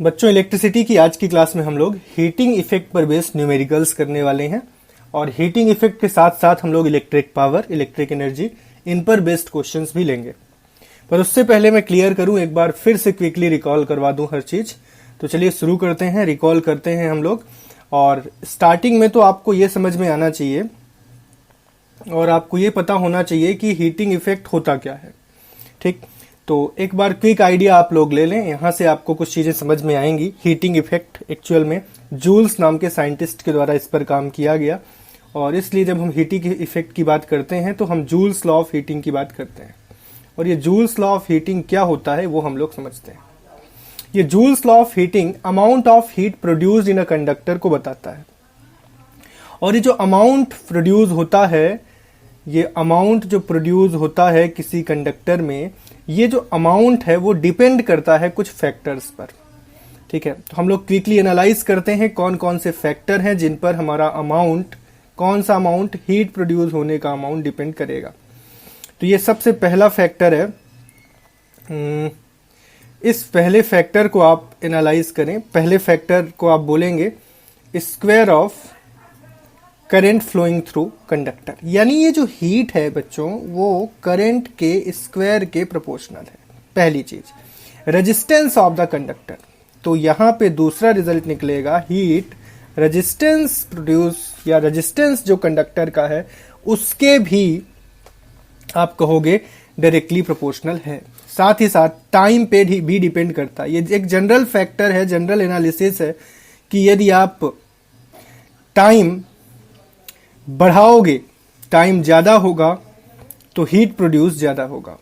बच्चों, इलेक्ट्रिसिटी की आज की क्लास में हम लोग हीटिंग इफेक्ट पर बेस्ड न्यूमेरिकल्स करने वाले हैं और हीटिंग इफेक्ट के साथ साथ हम लोग इलेक्ट्रिक पावर, इलेक्ट्रिक एनर्जी, इन पर बेस्ड क्वेश्चंस भी लेंगे। पर उससे पहले मैं क्लियर करूं, एक बार फिर से क्विकली रिकॉल करवा दूं हर चीज। तो चलिए शुरू करते हैं, रिकॉल करते हैं हम लोग। और स्टार्टिंग में तो आपको ये समझ में आना चाहिए और आपको ये पता होना चाहिए कि हीटिंग इफेक्ट होता क्या है। ठीक, तो एक बार क्विक आइडिया आप लोग ले लें, यहां से आपको कुछ चीजें समझ में आएंगी। हीटिंग इफेक्ट एक्चुअल में जूल्स नाम के साइंटिस्ट के द्वारा इस पर काम किया गया और इसलिए जब हम हीटिंग इफेक्ट की बात करते हैं तो हम जूल्स लॉ ऑफ हीटिंग की बात करते हैं। और ये जूल्स लॉ ऑफ हीटिंग क्या होता है वो हम लोग समझते हैं। ये joules law of heating amount of heat produced in a conductor को बताता है। और ये जो अमाउंट प्रोड्यूस होता है, ये अमाउंट जो प्रोड्यूस होता है किसी कंडक्टर में, ये जो अमाउंट है वो डिपेंड करता है कुछ फैक्टर्स पर। ठीक है, तो हम लोग क्विकली एनालाइज करते हैं कौन कौन से फैक्टर हैं जिन पर हमारा अमाउंट, कौन सा अमाउंट हीट प्रोड्यूस होने का अमाउंट डिपेंड करेगा। तो ये सबसे पहला फैक्टर है। इस पहले फैक्टर को आप एनालाइज करें। पहले फैक्टर को आप बोलेंगे square of current flowing through conductor, यानी ये जो हीट है बच्चों वो करंट के स्क्वायर के प्रोपोर्शनल है। पहली चीज रेजिस्टेंस ऑफ द कंडक्टर, तो यहां पे दूसरा रिजल्ट निकलेगा हीट रेजिस्टेंस प्रोड्यूस, या रेजिस्टेंस जो कंडक्टर का है उसके भी आप कहोगे डायरेक्टली प्रोपोर्शनल है। साथ ही साथ टाइम पे भी डिपेंड करता है। ये एक जनरल फैक्टर है, जनरल एनालिसिस है कि यदि आप टाइम बढ़ाओगे, टाइम ज्यादा होगा तो हीट प्रोड्यूस ज्यादा होगा।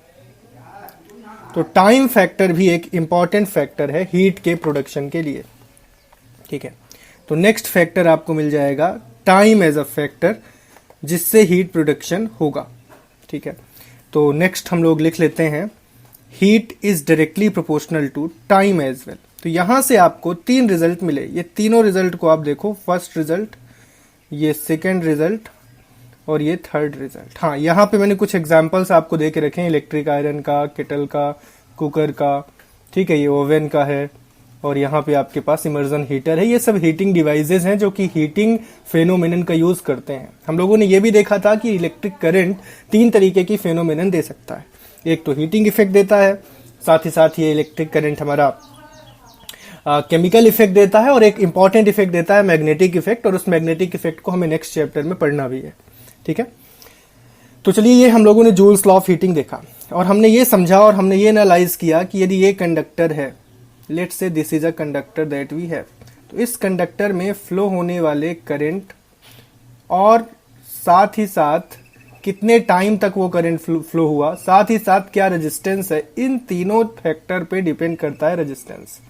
तो टाइम फैक्टर भी एक इंपॉर्टेंट फैक्टर है हीट के प्रोडक्शन के लिए। ठीक है, तो नेक्स्ट फैक्टर आपको मिल जाएगा टाइम एज अ फैक्टर जिससे हीट प्रोडक्शन होगा। ठीक है, तो नेक्स्ट हम लोग लिख लेते हैं heat is directly proportional to time as well. तो यहां से आपको तीन रिजल्ट मिले। ये तीनों रिजल्ट को आप देखो, फर्स्ट रिजल्ट, ये सेकेंड रिजल्ट और ये थर्ड रिजल्ट। हाँ, यहाँ पे मैंने कुछ एग्जांपल्स आपको दे के रखे हैं, इलेक्ट्रिक आयरन का, केटल का, कुकर का। ठीक है, ये ओवन का है और यहाँ पे आपके पास इमर्जन हीटर है। ये सब हीटिंग डिवाइसेस हैं जो कि हीटिंग फेनोमेनन का यूज करते हैं। हम लोगों ने ये भी देखा था कि इलेक्ट्रिक करंट तीन तरीके की फेनोमेनन दे सकता है। एक तो हीटिंग इफेक्ट देता है, साथ ही साथ ये इलेक्ट्रिक करंट हमारा केमिकल इफेक्ट देता है और एक इंपॉर्टेंट इफेक्ट देता है मैग्नेटिक इफेक्ट, और उस मैग्नेटिक इफेक्ट को हमें नेक्स्ट चैप्टर में पढ़ना भी है। ठीक है, तो चलिए ये हम लोगों ने जूल्स लॉ ऑफ हीटिंग देखा और हमने ये समझा और हमने ये एनालाइज किया कि यदि ये कंडक्टर है, let's say this is a conductor that we have, तो इस कंडक्टर में फ्लो होने वाले करंट और साथ ही साथ कितने टाइम तक वो करंट फ्लो हुआ, साथ ही साथ क्या रेजिस्टेंस है, इन तीनों फैक्टर पे डिपेंड करता है रेजिस्टेंस।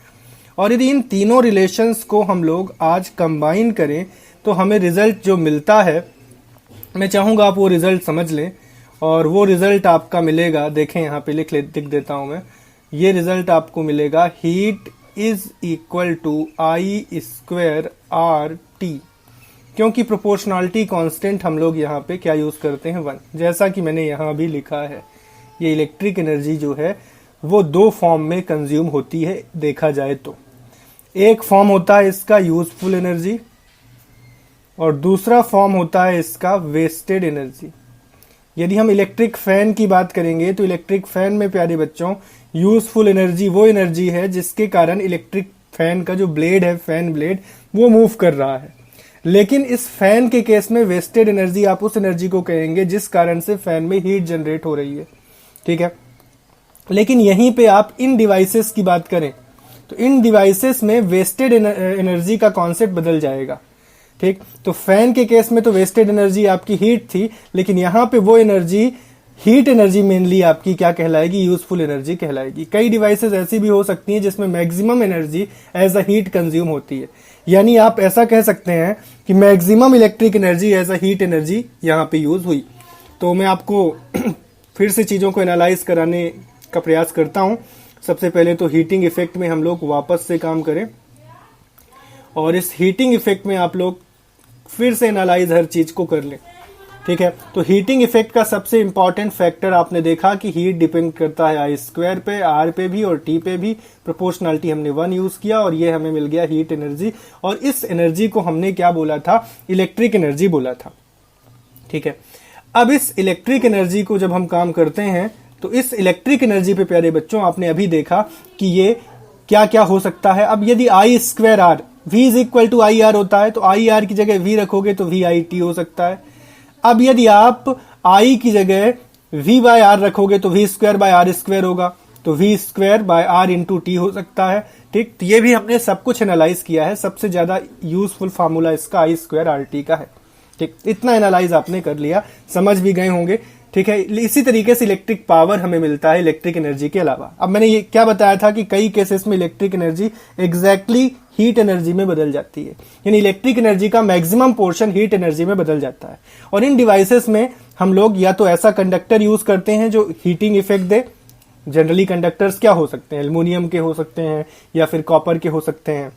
और यदि इन तीनों रिलेशंस को हम लोग आज कंबाइन करें तो हमें रिजल्ट जो मिलता है, मैं चाहूंगा आप वो रिजल्ट समझ लें। और वो रिजल्ट आपका मिलेगा, देखें यहाँ पे लिख देता हूं मैं, ये रिजल्ट आपको मिलेगा heat is equal to I square R T, क्योंकि प्रोपोर्शनलिटी कांस्टेंट हम लोग यहाँ पे क्या यूज करते हैं, 1, जैसा कि मैंने यहाँ भी लिखा है। ये इलेक्ट्रिक एनर्जी जो है वो दो फॉर्म में कंज्यूम होती है देखा जाए तो। एक फॉर्म होता है इसका यूजफुल एनर्जी और दूसरा फॉर्म होता है इसका वेस्टेड एनर्जी। यदि हम इलेक्ट्रिक फैन की बात करेंगे तो इलेक्ट्रिक फैन में प्यारे बच्चों यूजफुल एनर्जी वो एनर्जी है जिसके कारण इलेक्ट्रिक फैन का जो ब्लेड है, फैन ब्लेड, वो मूव कर रहा है। लेकिन इस फैन के केस में वेस्टेड एनर्जी आप उस एनर्जी को कहेंगे जिस कारण से फैन में हीट जनरेट हो रही है। ठीक है, लेकिन यहीं पे आप इन डिवाइसेस की बात करें तो इन डिवाइसेस में वेस्टेड एनर्जी का कॉन्सेप्ट बदल जाएगा। ठीक, तो फैन के केस में तो वेस्टेड एनर्जी आपकी हीट थी, लेकिन यहां पे वो एनर्जी, हीट एनर्जी मेनली आपकी क्या कहलाएगी, यूजफुल एनर्जी कहलाएगी। कई डिवाइसेस ऐसी भी हो सकती हैं जिसमें maximum energy as a heat consume होती है, यानी आप ऐसा कह सकते हैं कि maximum electric energy as a heat energy यहां पे यूज हुई। तो मैं आपको फिर से चीजों को एनालाइज कराने का प्रयास करता हूं। सबसे पहले तो हीटिंग इफेक्ट में हम लोग वापस से काम करें और इस हीटिंग इफेक्ट में आप लोग फिर से एनालाइज हर चीज को कर लें। ठीक है। तो हीटिंग इफेक्ट का सबसे इंपॉर्टेंट फैक्टर आपने देखा कि हीट डिपेंड करता है आई स्क्वायर पे, आर पे भी और टी पे भी। प्रोपोर्शनलिटी हमने 1 यूज किया और ये हमें मिल गया हीट एनर्जी, और इस एनर्जी को हमने क्या बोला था, इलेक्ट्रिक एनर्जी बोला था। ठीक है। अब इस इलेक्ट्रिक एनर्जी को जब हम काम करते हैं तो इस इलेक्ट्रिक एनर्जी पे प्यारे बच्चों आपने अभी देखा कि ये क्या क्या हो सकता है। अब यदि I square R, V is equal to I R होता है, तो आई आर की जगह वी रखोगे तो वी आई टी हो सकता है। अब यदि आप आई की जगह वी बाय आर रखोगे तो V square by R square होगा, तो V square by R into T हो सकता है। ठीक, तो ये भी हमने सब कुछ एनालाइज किया है। सबसे ज्यादा यूजफुल फार्मूला इसका आई स्क्वायर आर टी का है। ठीक, इतना एनालाइज आपने कर लिया, समझ भी गए होंगे। ठीक है। इसी तरीके से इलेक्ट्रिक पावर हमें मिलता है इलेक्ट्रिक एनर्जी के अलावा। अब मैंने ये क्या बताया था कि कई केसेस में electric energy exactly heat energy में बदल जाती है, यानी इलेक्ट्रिक एनर्जी का मैक्सिमम पोर्शन हीट एनर्जी में बदल जाता है। और इन डिवाइसेस में हम लोग या तो ऐसा कंडक्टर यूज करते हैं जो हीटिंग इफेक्ट दे। जनरली कंडक्टर्स क्या हो सकते हैं, एल्युमिनियम के हो सकते हैं या फिर कॉपर के हो सकते हैं।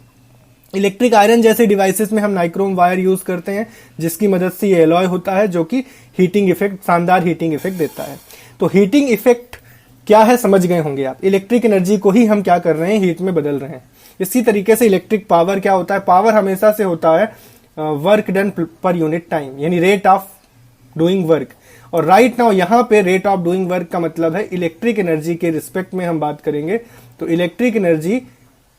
इलेक्ट्रिक आयरन जैसे डिवाइसेस में हम नाइक्रोम वायर यूज करते हैं, जिसकी मदद से ये एलॉय होता है जो कि हीटिंग इफेक्ट, शानदार हीटिंग इफेक्ट देता है। तो हीटिंग इफेक्ट क्या है समझ गए होंगे आप। इलेक्ट्रिक एनर्जी को ही हम क्या कर रहे हैं, हीट में बदल रहे हैं। इसी तरीके से इलेक्ट्रिक पावर क्या होता है, पावर हमेशा से होता है वर्क डन पर यूनिट टाइम, यानी रेट ऑफ डूइंग वर्क। और राइट नाउ यहाँ पे रेट ऑफ डूइंग वर्क का मतलब है इलेक्ट्रिक एनर्जी के रिस्पेक्ट में हम बात करेंगे, तो इलेक्ट्रिक एनर्जी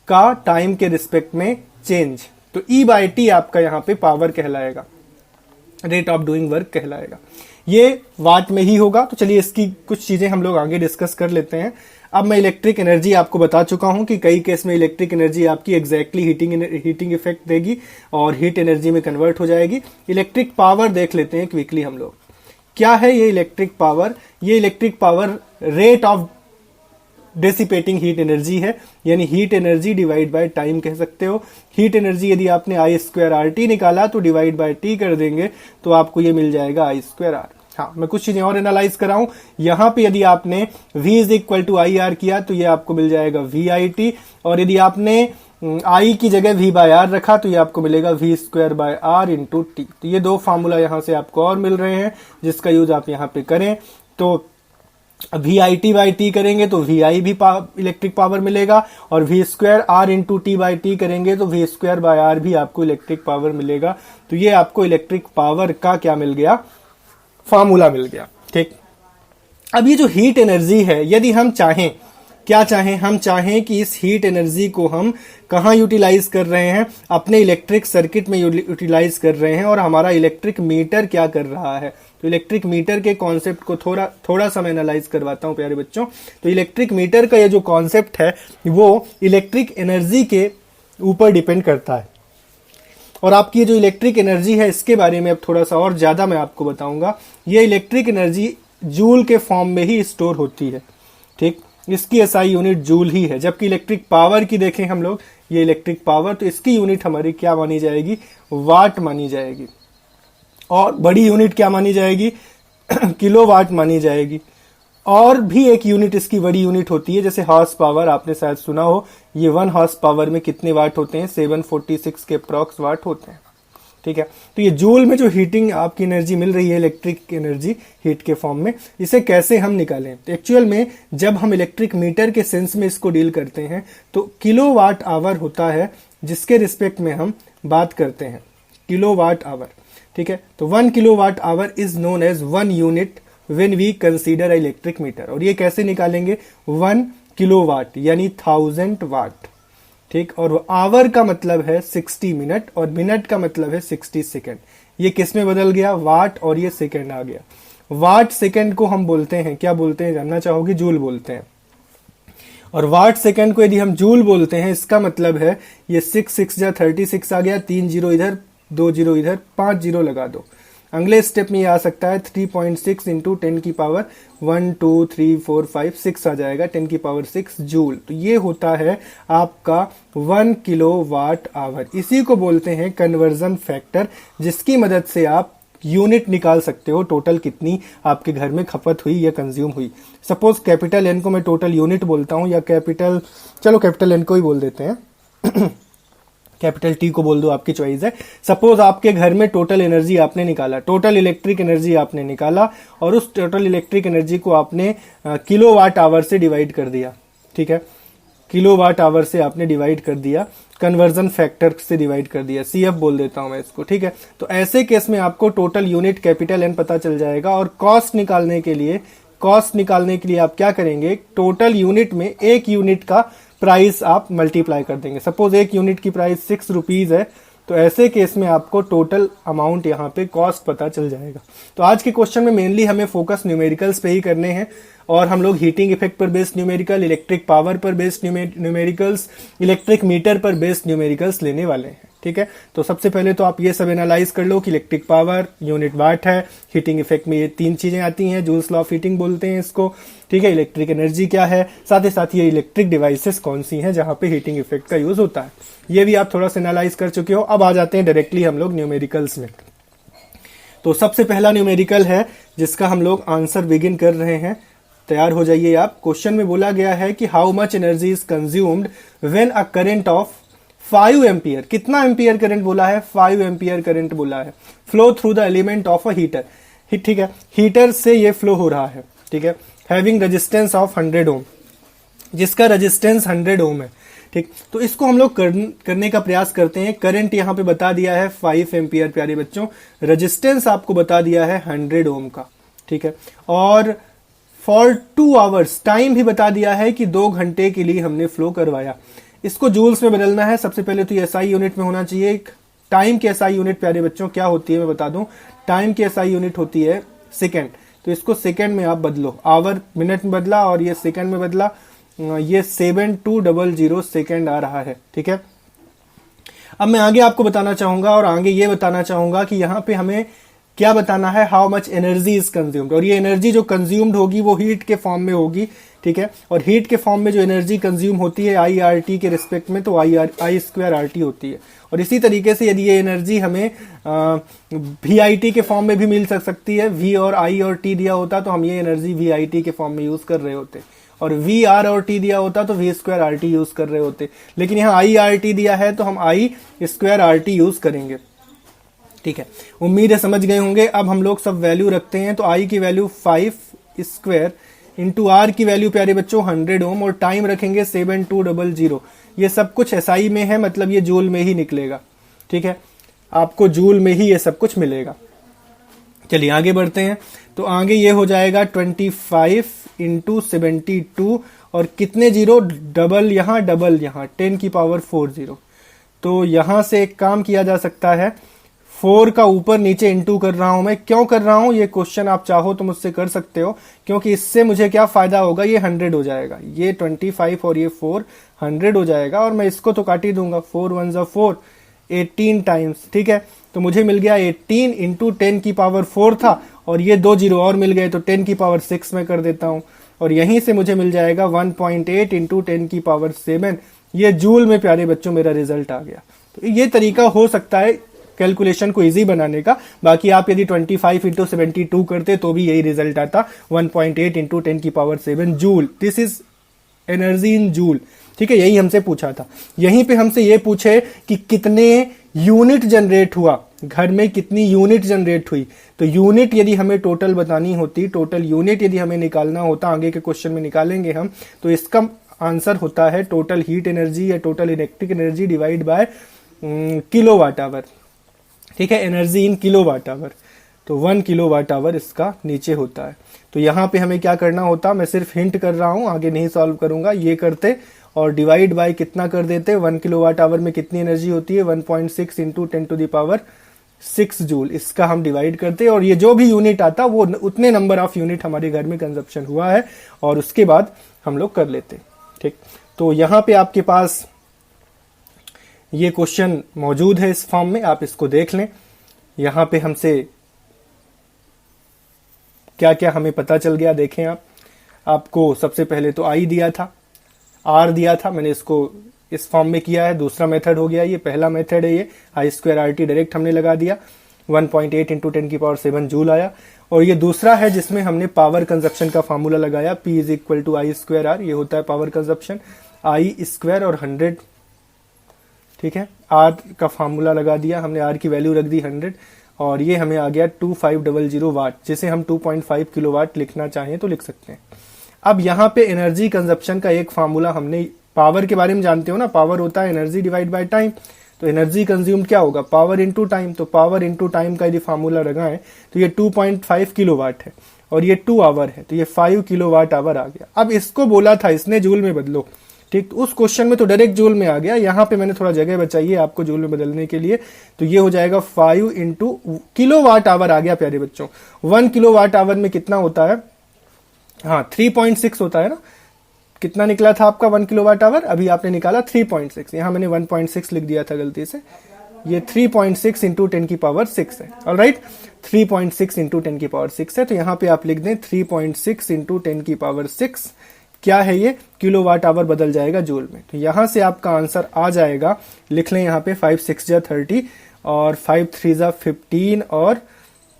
का टाइम के रिस्पेक्ट में चेंज। तो ई बाई टी आपका यहां पे पावर कहलाएगा, रेट ऑफ डूइंग वर्क कहलाएगा। ये वाट में ही होगा। तो चलिए इसकी कुछ चीजें हम लोग आगे डिस्कस कर लेते हैं। अब मैं इलेक्ट्रिक एनर्जी आपको बता चुका हूं कि कई केस में इलेक्ट्रिक एनर्जी आपकी एग्जैक्टली हीटिंग इफेक्ट देगी और हीट एनर्जी में कन्वर्ट हो जाएगी। इलेक्ट्रिक पावर देख लेते हैं क्विकली हम लोग। क्या है ये इलेक्ट्रिक पावर? ये electric power rate of dissipating heat energy है, यानी heat energy divide by time कह सकते हो। हीट एनर्जी यदि आपने आई स्क्वायर आर टी निकाला तो डिवाइड बाय टी कर देंगे तो आपको ये मिल जाएगा आई स्क्वायर आर। हाँ, मैं कुछ चीजें और एनालाइज कराऊं। यहां पे यदि आपने v is equal to I R किया तो ये आपको मिल जाएगा वी आई टी, और यदि आपने आई की जगह v बाय आर रखा तो ये आपको मिलेगा V square by R into T. तो ये दो फार्मूला यहां से आपको और मिल रहे हैं जिसका यूज आप यहां पे करें। तो V I T by T करेंगे तो वी आई भी इलेक्ट्रिक पावर मिलेगा, और V square R into T by T करेंगे तो वी स्क्वायर बाय आर भी आपको इलेक्ट्रिक पावर मिलेगा। तो ये आपको इलेक्ट्रिक पावर का क्या मिल गया, फार्मूला मिल गया। ठीक, अब ये जो हीट एनर्जी है, यदि हम चाहें, क्या चाहें, हम चाहें कि इस हीट एनर्जी को हम कहाँ यूटिलाइज कर रहे हैं, अपने इलेक्ट्रिक सर्किट में यूटिलाइज कर रहे हैं, और हमारा इलेक्ट्रिक मीटर क्या कर रहा है। तो इलेक्ट्रिक मीटर के कॉन्सेप्ट को थोड़ा सा मैं एनालाइज करवाता हूं प्यारे बच्चों। तो इलेक्ट्रिक मीटर का ये जो कॉन्सेप्ट है वो इलेक्ट्रिक एनर्जी के ऊपर डिपेंड करता है। और आपकी ये जो इलेक्ट्रिक एनर्जी है इसके बारे में अब थोड़ा सा और ज्यादा मैं आपको बताऊंगा। ये इलेक्ट्रिक एनर्जी जूल के फॉर्म में ही स्टोर होती है। ठीक, इसकी एसआई यूनिट जूल ही है। जबकि इलेक्ट्रिक पावर की देखें हम लोग, ये इलेक्ट्रिक पावर, तो इसकी यूनिट हमारी क्या मानी जाएगी, वाट मानी जाएगी। और बड़ी यूनिट क्या मानी जाएगी, किलोवाट मानी जाएगी। और भी एक यूनिट इसकी बड़ी यूनिट होती है, जैसे हॉर्स पावर, आपने शायद सुना हो। ये 1 हॉर्स पावर में कितने वाट होते हैं, 746 के अप्रॉक्स वाट होते हैं। ठीक है, तो ये जूल में जो हीटिंग आपकी एनर्जी मिल रही है, इलेक्ट्रिक एनर्जी हीट के फॉर्म में, इसे कैसे हम निकालें। तो एक्चुअल में जब हम इलेक्ट्रिक मीटर के सेंस में इसको डील करते हैं तो किलोवाट आवर होता है जिसके रिस्पेक्ट में हम बात करते हैं, किलोवाट आवर। ठीक है, तो 1 kilowatt hour is known as 1 unit when we consider electric meter. और ये कैसे निकालेंगे, 1 किलोवाट यानी 1000 वाट। ठीक, और आवर का मतलब है 60 मिनट, और मिनट का मतलब है 60 सेकेंड। ये किस में बदल गया, वाट, और ये सेकेंड आ गया। वाट सेकेंड को हम बोलते हैं, क्या बोलते हैं जानना चाहोगे, जूल बोलते हैं। और वाट सेकेंड को यदि हम जूल बोलते हैं, इसका मतलब है ये 6 6 जा 36 आ गया, 3 जीरो इधर 2 जीरो इधर, 5 जीरो लगा दो। अगले स्टेप में ये आ सकता है 3.6 इंटू 10 की पावर 1 2 3 4 5 6 आ जाएगा, 10 की पावर 6 जूल। तो ये होता है आपका 1 किलो वाट आवर। इसी को बोलते हैं कन्वर्जन फैक्टर, जिसकी मदद से आप यूनिट निकाल सकते हो टोटल कितनी आपके घर में खपत हुई या कंज्यूम हुई। सपोज कैपिटल एन को मैं टोटल यूनिट बोलता हूं, या कैपिटल, चलो कैपिटल एन को ही बोल देते हैं कैपिटल टी को बोल दो, आपकी चॉइस है। सपोज आपके घर में टोटल एनर्जी आपने निकाला, टोटल इलेक्ट्रिक एनर्जी आपने निकाला, और उस टोटल इलेक्ट्रिक एनर्जी को आपने किलोवाट आवर से डिवाइड कर दिया, ठीक है, किलोवाट आवर से आपने डिवाइड कर दिया, कन्वर्जन फैक्टर से डिवाइड कर दिया, सीएफ बोल देता हूं मैं इसको, ठीक है। तो ऐसे केस में आपको टोटल यूनिट कैपिटल एन पता चल जाएगा, और कॉस्ट निकालने के लिए आप क्या करेंगे, टोटल यूनिट में एक यूनिट का प्राइस आप मल्टीप्लाई कर देंगे। सपोज एक यूनिट की प्राइस 6 रुपीज है, तो ऐसे केस में आपको टोटल अमाउंट यहाँ पे कॉस्ट पता चल जाएगा। तो आज के क्वेश्चन में मेनली हमें फोकस न्यूमेरिकल्स पे ही करने हैं, और हम लोग हीटिंग इफेक्ट पर बेस्ड न्यूमेरिकल, इलेक्ट्रिक पावर पर बेस्ड न्यूमेरिकल्स, इलेक्ट्रिक मीटर पर बेस्ड न्यूमेरिकल्स लेने वाले हैं, ठीक है। तो सबसे पहले तो आप ये सब एनालाइज कर लो कि इलेक्ट्रिक पावर यूनिट वाट है, हीटिंग इफेक्ट में ये 3 चीजें आती हैं, जूल्स लॉ ऑफ हीटिंग बोलते हैं इसको, ठीक है, इलेक्ट्रिक एनर्जी क्या है, साथ ही साथ ये इलेक्ट्रिक डिवाइसेस कौन सी हैं जहां पे हीटिंग इफेक्ट का यूज होता है, ये भी आप थोड़ा सा एनालाइज कर चुके हो। अब आ जाते हैं डायरेक्टली हम लोग न्यूमेरिकल्स में। तो सबसे पहला न्यूमेरिकल है जिसका हम लोग आंसर बिगिन कर रहे हैं, तैयार हो जाइए आप। क्वेश्चन में बोला गया है कि how much energy is consumed when a current of 5 ampere, कितना एम्पियर करंट बोला है, 5 एम्पियर करंट बोला है, flow through the element of a heater, ठीक है, हीटर से ये फ्लो हो रहा है, ठीक है, हैविंग रेजिस्टेंस ऑफ 100 ओम, जिसका रेजिस्टेंस 100 ओम है, ठीक। तो इसको हम लोग करने का प्रयास करते हैं। करंट यहां पे बता दिया है 5 एम्पियर प्यारे बच्चों, रेजिस्टेंस आपको बता दिया है 100 ओम का, ठीक है, और फॉर 2 आवर्स टाइम भी बता दिया है कि 2 घंटे के लिए हमने फ्लो करवाया। इसको जूल्स में बदलना है। सबसे पहले तो ये एसआई यूनिट में होना चाहिए। टाइम की एसआई यूनिट प्यारे बच्चों क्या होती है मैं बता दूं, टाइम की एसआई यूनिट होती है सेकेंड, तो इसको सेकेंड में आप बदलो, आवर मिनट में बदला और ये सेकेंड में बदला, ये 7200 सेकेंड आ रहा है, ठीक है। अब मैं आगे आपको बताना चाहूंगा, और आगे ये बताना चाहूंगा कि यहां पे हमें क्या बताना है, how much energy is consumed, और ये एनर्जी जो कंज्यूम्ड होगी वो हीट के फॉर्म में होगी, ठीक है, और हीट के फॉर्म में जो एनर्जी कंज्यूम होती है IRT के रिस्पेक्ट में, तो I2RT होती है। और इसी तरीके से यदि ये एनर्जी हमें VIT के फॉर्म में भी मिल सकती है, V और I और T दिया होता तो हम ये एनर्जी VIT के फॉर्म में यूज कर रहे होते, और VR और T दिया होता तो V2RT यूज कर रहे होते, लेकिन यहाँ IRT दिया है तो हम I2RT यूज करेंगे, ठीक है। उम्मीद है समझ गए होंगे। अब हम लोग सब वैल्यू रखते हैं, तो I की वैल्यू 5 स्क्वायर इंटू R की वैल्यू प्यारे बच्चों 100 ओम, और टाइम रखेंगे 7200। ये सब कुछ SI में है, मतलब ये जूल में ही निकलेगा, ठीक है, आपको जूल में ही ये सब कुछ मिलेगा। चलिए आगे बढ़ते हैं। तो आगे ये हो जाएगा 25 इंटू 72, और कितने जीरो, डबल यहाँ 10 की पावर 4 जीरो। तो यहां से एक काम किया जा सकता है, 4 का ऊपर नीचे इंटू कर रहा हूं मैं, क्यों कर रहा हूं ये क्वेश्चन आप चाहो तो मुझसे कर सकते हो, क्योंकि इससे मुझे क्या फायदा होगा, ये 100 हो जाएगा, ये 25 और ये 4 100 हो जाएगा, और मैं इसको तो काट ही दूंगा, 4 1 जा 4, 18 टाइम्स, ठीक है। तो मुझे मिल गया 18 इंटू 10 की पावर 4 था, और ये 2 जीरो और मिल गए, तो 10 की पावर 6 में कर देता हूं, और यहीं से मुझे मिल जाएगा 1.8 इंटू 10 की पावर 7। ये जूल में प्यारे बच्चों मेरा रिजल्ट आ गया। तो ये तरीका हो सकता है कैलकुलेशन को इजी बनाने का। बाकी आप यदि 25 इंटू 72 करते तो भी यही रिजल्ट आता, 1.8 इंटू 10 की power 7 joule. This is energy in joule, ठीक है, यही हमसे पूछा था। यहीं पे हमसे ये पूछे कि कितने यूनिट जनरेट हुआ, घर में कितनी यूनिट जनरेट हुई। तो यूनिट यदि हमें टोटल बतानी होती, टोटल यूनिट यदि हमें निकालना होता, आगे के क्वेश्चन में निकालेंगे हम, तो इसका आंसर होता है टोटल हीट एनर्जी या total electric energy divide bye kilowatt hour, ठीक है, एनर्जी इन किलोवाट आवर। तो 1 किलोवाट आवर इसका नीचे होता है। तो यहां पे हमें क्या करना होता, मैं सिर्फ हिंट कर रहा हूं, आगे नहीं सॉल्व करूंगा, ये करते और डिवाइड बाय कितना कर देते, 1 किलोवाट आवर में कितनी एनर्जी होती है, 1.6 into 10 to the power 6 joule, इसका हम डिवाइड करते, और ये जो भी यूनिट आता वो उतने नंबर ऑफ यूनिट हमारे घर में कंजप्शन हुआ है, और उसके बाद हम लोग कर लेते, ठीक। तो यहां पे आपके पास ये क्वेश्चन मौजूद है इस फॉर्म में, आप इसको देख लें। यहां पे हमसे क्या क्या हमें पता चल गया, देखें आप। आपको सबसे पहले तो आई दिया था, आर दिया था, मैंने इसको इस फॉर्म में किया है, दूसरा मेथड हो गया, ये पहला मेथड है, ये I2RT डायरेक्ट हमने लगा दिया, 1.8 इंटू 10 की पावर 7 जूल आया। और ये दूसरा है जिसमें हमने पावर कंजप्शन का फॉर्मूला लगाया, P is equal to I2R, ये होता है पावर कंजप्शन, I स्क्वायर और 100, ठीक है। आर का फार्मूला लगा दिया हमने, आर की वैल्यू रख दी 100 और ये हमें आ गया 2500 वाट, जिसे हम 2.5 किलोवाट लिखना चाहें तो लिख सकते हैं। अब यहाँ पे एनर्जी कंजप्शन का एक फार्मूला हमने, पावर के बारे में जानते हो ना, पावर होता है एनर्जी डिवाइड बाय टाइम, तो एनर्जी कंज्यूम क्या होगा, पावर इनटू टाइम। तो पावर इनटू टाइम का यदि फार्मूला लगाएं तो ये 2.5 किलोवाट है और ये 2 आवर है, तो ये 5 किलोवाट आवर आ गया। अब इसको बोला था इसने जूल में बदलो, ठीक, उस क्वेश्चन में तो डायरेक्ट जूल में आ गया, यहाँ पे मैंने थोड़ा जगह बचाई है आपको जूल में बदलने के लिए, तो ये हो जाएगा 5 इंटू किलोवाट आवर आ गया प्यारे बच्चों। 1 किलोवाट आवर में कितना होता है, हाँ 3.6 होता है ना, कितना निकला था आपका 1 किलोवाट आवर, अभी आपने निकाला 3.6, यहाँ मैंने 1.6 लिख दिया था गलती से, ये 3.6 इंटू 10 की पावर 6 है। ऑलराइट, 3.6 इंटू 10 की पावर 6 है, तो यहाँ पे आप लिख दें 3.6 इंटू 10 की पावर 6, क्या है ये, किलोवाट आवर बदल जाएगा जूल में। तो यहां से आपका आंसर आ जाएगा, लिख लें यहाँ पे 5 6 जा 30 और 5 3 जा 15 और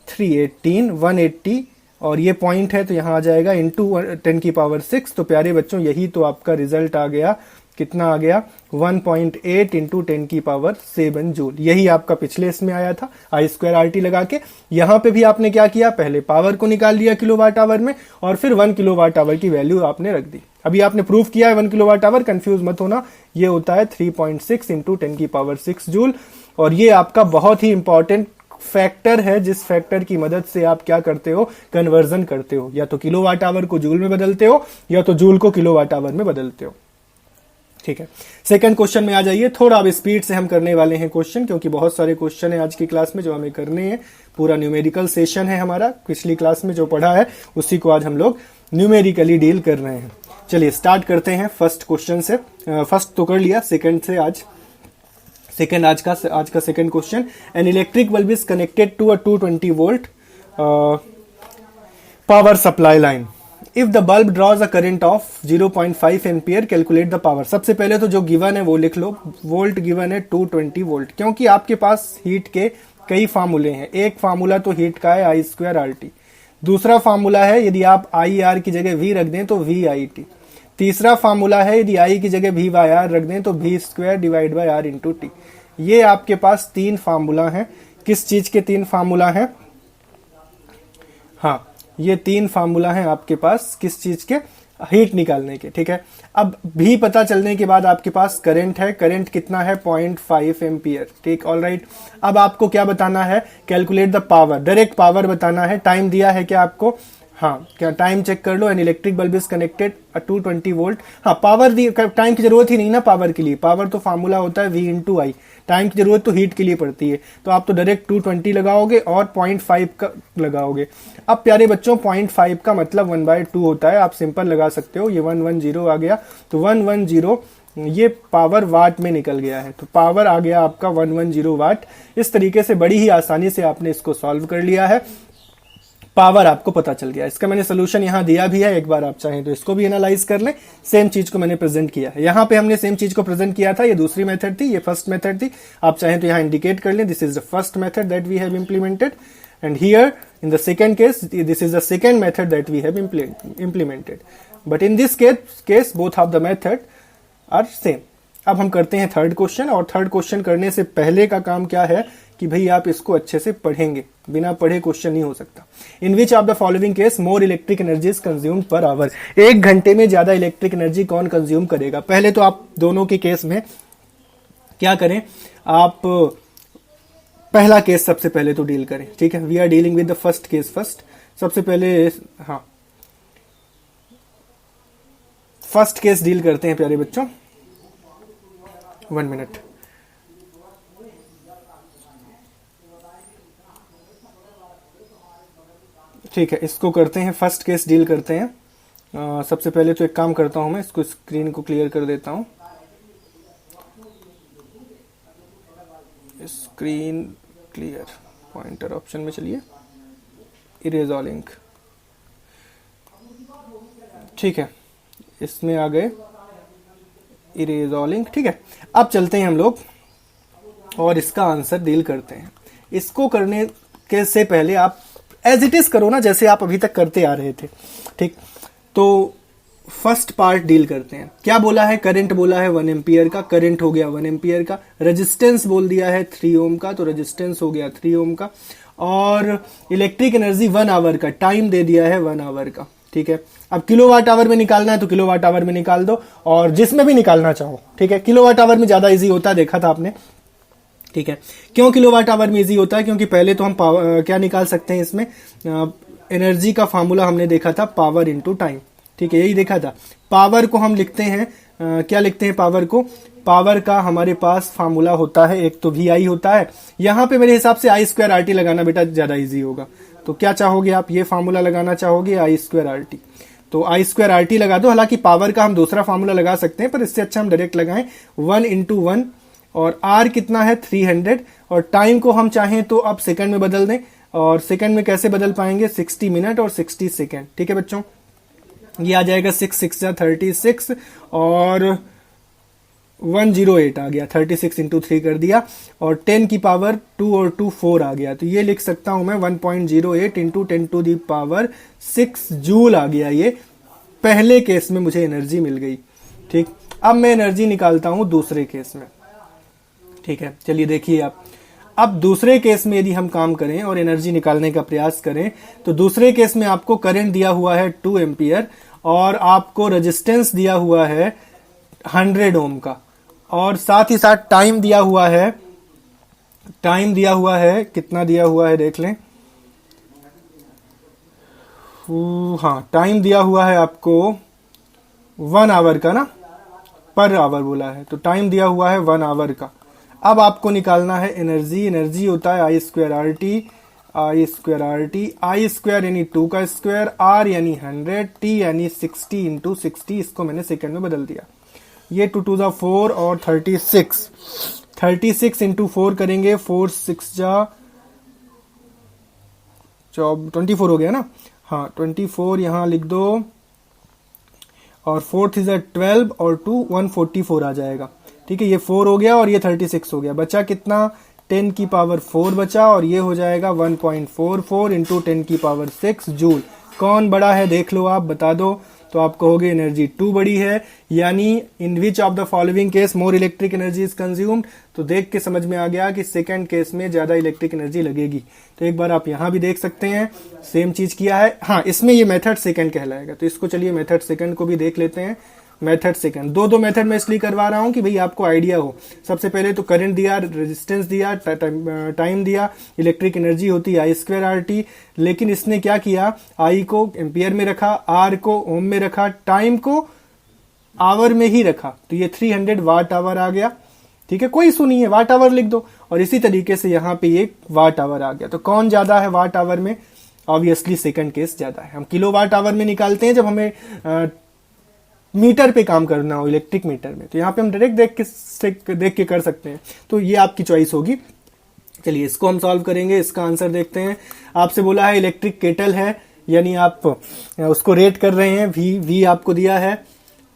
3 18 180 और ये पॉइंट है तो यहाँ आ जाएगा इंटू 10 की पावर 6। तो प्यारे बच्चों यही तो आपका रिजल्ट आ गया, कितना आ गया 1.8 इंटू 10 की पावर 7 जूल। यही आपका पिछले इसमें आया था आई स्क्वायर आर टी लगा के। यहाँ पे भी आपने क्या किया, पहले पावर को निकाल लिया किलोवाट आवर में और फिर 1 किलोवाट आवर की वैल्यू आपने रख दी। अभी आपने प्रूफ किया है 1 किलोवाट आवर, कंफ्यूज मत होना, ये होता है 3.6 इंटू 10 की पावर 6 जूल। और ये आपका बहुत ही इंपॉर्टेंट फैक्टर है, जिस फैक्टर की मदद से आप क्या करते हो, कन्वर्जन करते हो, या तो किलोवाट आवर को जूल में बदलते हो या तो जूल को किलोवाट आवर में बदलते हो। ठीक है, सेकंड क्वेश्चन में आ जाइए। थोड़ा अब स्पीड से हम करने वाले हैं क्वेश्चन, क्योंकि बहुत सारे क्वेश्चन है आज की क्लास में जो हमें करने हैं। पूरा न्यूमेरिकल सेशन है हमारा, पिछली क्लास में जो पढ़ा है उसी को आज हम लोग न्यूमेरिकली डील कर रहे हैं। चलिए स्टार्ट करते हैं फर्स्ट क्वेश्चन से। फर्स्ट तो कर लिया, सेकंड से आज सेकंड आज का second question. An electric bulb is connected to a 220 volt power supply line. If the bulb draws a current of 0.5 ampere, calculate the power. सबसे पहले तो जो गिवन है वो लिख लो, वोल्ट गिवन है 220 वोल्ट, क्योंकि आपके पास हीट के कई फार्मूले हैं। एक फार्मूला तो हीट का है आई स्क्वायर आर टी, दूसरा फार्मूला है यदि आप आई आर की जगह वी रख दें तो वी आई टी, तीसरा फार्मूला है यदि आई की जगह वी बाय आर रख दें तो V square divide by R into T. ये आपके पास 3 फार्मूला हैं। किस चीज के 3 फार्मूला हैं, हाँ ये 3 फार्मूला हैं आपके पास, किस चीज के, हीट निकालने के। ठीक है, अब भी पता चलने के बाद आपके पास करंट है, करंट कितना है 0.5 एम्पियर। ठीक, ऑलराइट। अब आपको क्या बताना है, calculate the power, direct power बताना है। टाइम दिया है क्या आपको, हाँ क्या टाइम चेक कर लो, an electric bulb is connected 220 volt. हाँ पावर दी, टाइम की जरूरत ही नहीं ना पावर के लिए, पावर तो फार्मूला होता है V इंटू आई, टाइम की जरूरत तो हीट के लिए पड़ती है, तो आप तो डायरेक्ट 220 लगाओगे और 0.5 का लगाओगे। अब प्यारे बच्चों 0.5 का मतलब 1/2 होता है, आप सिंपल लगा सकते हो, ये 110 आ गया, तो 110 ये पावर वाट में निकल गया है, तो पावर आ गया आपका 110 वाट। इस तरीके से बड़ी ही आसानी से आपने इसको सॉल्व कर लिया है, पावर आपको पता चल गया। इसका मैंने सोल्यूशन यहां दिया भी है, एक बार आप चाहें तो इसको भी एनालाइज कर लें। सेम चीज को मैंने प्रेजेंट किया है, यहां पे हमने सेम चीज को प्रेजेंट किया था, ये दूसरी मेथड थी, ये फर्स्ट मेथड थी। आप चाहें तो यहां इंडिकेट कर लें, this is the first method that we have implemented, and here in the second case this is the second method that we have implemented, but in this case both of the method are same. अब हम करते हैं third question, और third question करने से पहले का काम क्या है कि भाई आप इसको अच्छे से पढ़ेंगे, बिना पढ़े क्वेश्चन नहीं हो सकता। In which of the following case more electric energy is consumed per hour, 1 घंटे में ज्यादा इलेक्ट्रिक एनर्जी कौन कंज्यूम करेगा। पहले तो आप दोनों के केस में क्या करें, आप पहला केस सबसे पहले तो डील करें। ठीक है, we are dealing with the first case first. सबसे पहले हाँ फर्स्ट केस डील करते हैं प्यारे बच्चों, 1 मिनट। ठीक है, इसको करते हैं, फर्स्ट केस डील करते हैं। सबसे पहले तो एक काम करता हूं, मैं इसको स्क्रीन को क्लियर कर देता हूं। स्क्रीन क्लियर, पॉइंटर ऑप्शन में चलिए, इरेज ऑल इंक। ठीक है, इसमें आ गए इरेज ऑल इंक। ठीक है, अब चलते हैं हम लोग और इसका आंसर डील करते हैं। इसको करने के से पहले आप एज इट इज करो ना, जैसे आप अभी तक करते आ रहे थे। ठीक, तो फर्स्ट पार्ट डील करते हैं। क्या बोला है? करंट बोला है 1 एम्पियर का, करंट हो गया 1 एम्पियर का। रेजिस्टेंस बोल दिया है 3 ओम का, तो रेजिस्टेंस हो गया 3 ओम का। और इलेक्ट्रिक एनर्जी 1 आवर का, टाइम दे दिया है 1 आवर का। ठीक है, अब किलोवाट आवर में निकालना है तो किलोवाट आवर में निकाल दो, और जिसमें भी निकालना चाहो। ठीक है, किलोवाट आवर में ज्यादा इजी होता है, देखा था आपने। ठीक है, क्यों किलोवाट आवर में इजी होता है? क्योंकि पहले तो हम क्या निकाल सकते हैं इसमें, एनर्जी का फार्मूला हमने देखा था, पावर इंटू टाइम। ठीक है, यही देखा था। पावर को हम लिखते हैं, क्या लिखते हैं पावर को? पावर का हमारे पास फार्मूला होता है, एक तो वी आई होता है। यहां पे मेरे हिसाब से आई स्क्वायर आर टी लगाना बेटा ज्यादा इजी होगा। तो क्या चाहोगे आप? ये फार्मूला लगाना चाहोगे, आई स्क्वायर आर टी। तो आई स्क्वायर आर टी लगा दो। हालांकि पावर का हम दूसरा फार्मूला लगा सकते हैं, पर इससे अच्छा हम डायरेक्ट लगाएं 1 इंटू 1, और आर कितना है 300, और टाइम को हम चाहें तो अब सेकंड में बदल दें। और सेकंड में कैसे बदल पाएंगे? 60 मिनट और 60 सेकंड। ठीक है बच्चों, ये आ जाएगा 6 6 36 और 108 आ गया। 36 इंटू 3 कर दिया, और 10 की पावर 2 और 2 4 आ गया। तो ये लिख सकता हूं मैं 1.08 into 10 to the power 6 joule आ गया। ये पहले केस में मुझे एनर्जी मिल गई। ठीक, अब मैं एनर्जी निकालता हूं दूसरे केस में। ठीक है, चलिए देखिए आप। अब दूसरे केस में यदि हम काम करें और एनर्जी निकालने का प्रयास करें, तो दूसरे केस में आपको करंट दिया हुआ है 2 एम्पियर, और आपको रेजिस्टेंस दिया हुआ है 100 ओम का, और साथ ही साथ टाइम दिया हुआ है। टाइम दिया हुआ है, कितना दिया हुआ है देख लें। हाँ, टाइम दिया हुआ है आपको 1 आवर का ना, पर आवर बोला है, तो टाइम दिया हुआ है 1 आवर का। अब आपको निकालना है एनर्जी। एनर्जी होता है आई स्क्वायर आर टी, आई स्क्वायर आर टी। आई स्क्वायर यानी 2 का स्क्वायर, आर यानी 100, टी यानी 60 इंटू 60। इसको मैंने सेकंड में बदल दिया। ये 2 2 4 और 36। 36 इंटू 4 करेंगे, 4 6 जा 24 हो गया ना। हाँ, 24 यहां लिख दो, और 4 3 12 और 2 144 आ जाएगा। ठीक है, ये 4 हो गया और ये 36 हो गया। बचा कितना? 10 की पावर 4 बचा, और ये हो जाएगा 1.44 इंटू 10 की पावर 6 जूल। कौन बड़ा है देख लो, आप बता दो। तो आप कहोगे एनर्जी 2 बड़ी है, यानी in which of the following case more electric energy is consumed. तो देख के समझ में आ गया कि सेकंड केस में ज्यादा इलेक्ट्रिक एनर्जी लगेगी। तो एक बार आप यहां भी देख सकते हैं, सेम चीज किया है। हाँ, इसमें ये मेथड सेकंड कहलाएगा, तो इसको चलिए मेथड सेकंड को भी देख लेते हैं। मेथड सेकंड, दो मेथड में इसलिए करवा रहा हूं कि भाई आपको आइडिया हो। सबसे पहले तो करंट दिया, रेजिस्टेंस दिया, टाइम दिया, इलेक्ट्रिक एनर्जी होती है आई स्क्वायर आर टी। लेकिन इसने क्या किया? आई को एम्पियर में रखा, आर को ओम में रखा, टाइम को आवर में ही रखा। तो ये 300 वाट आवर आ गया। ठीक है, कोई इशू नहीं है, वाट आवर लिख दो। और इसी तरीके से यहां पे ये वाट आवर आ गया। तो कौन ज्यादा है वाट आवर में? ऑब्वियसली सेकंड केस ज्यादा है। हम किलो वाट आवर में निकालते हैं जब हमें मीटर पे काम करना हो, इलेक्ट्रिक मीटर में। तो यहाँ पे हम डायरेक्ट देख के कर सकते हैं। तो ये आपकी चॉइस होगी। चलिए इसको हम सॉल्व करेंगे, इसका आंसर देखते हैं। आपसे बोला है इलेक्ट्रिक केटल है, यानी आप उसको रेट कर रहे हैं। वी आपको दिया है,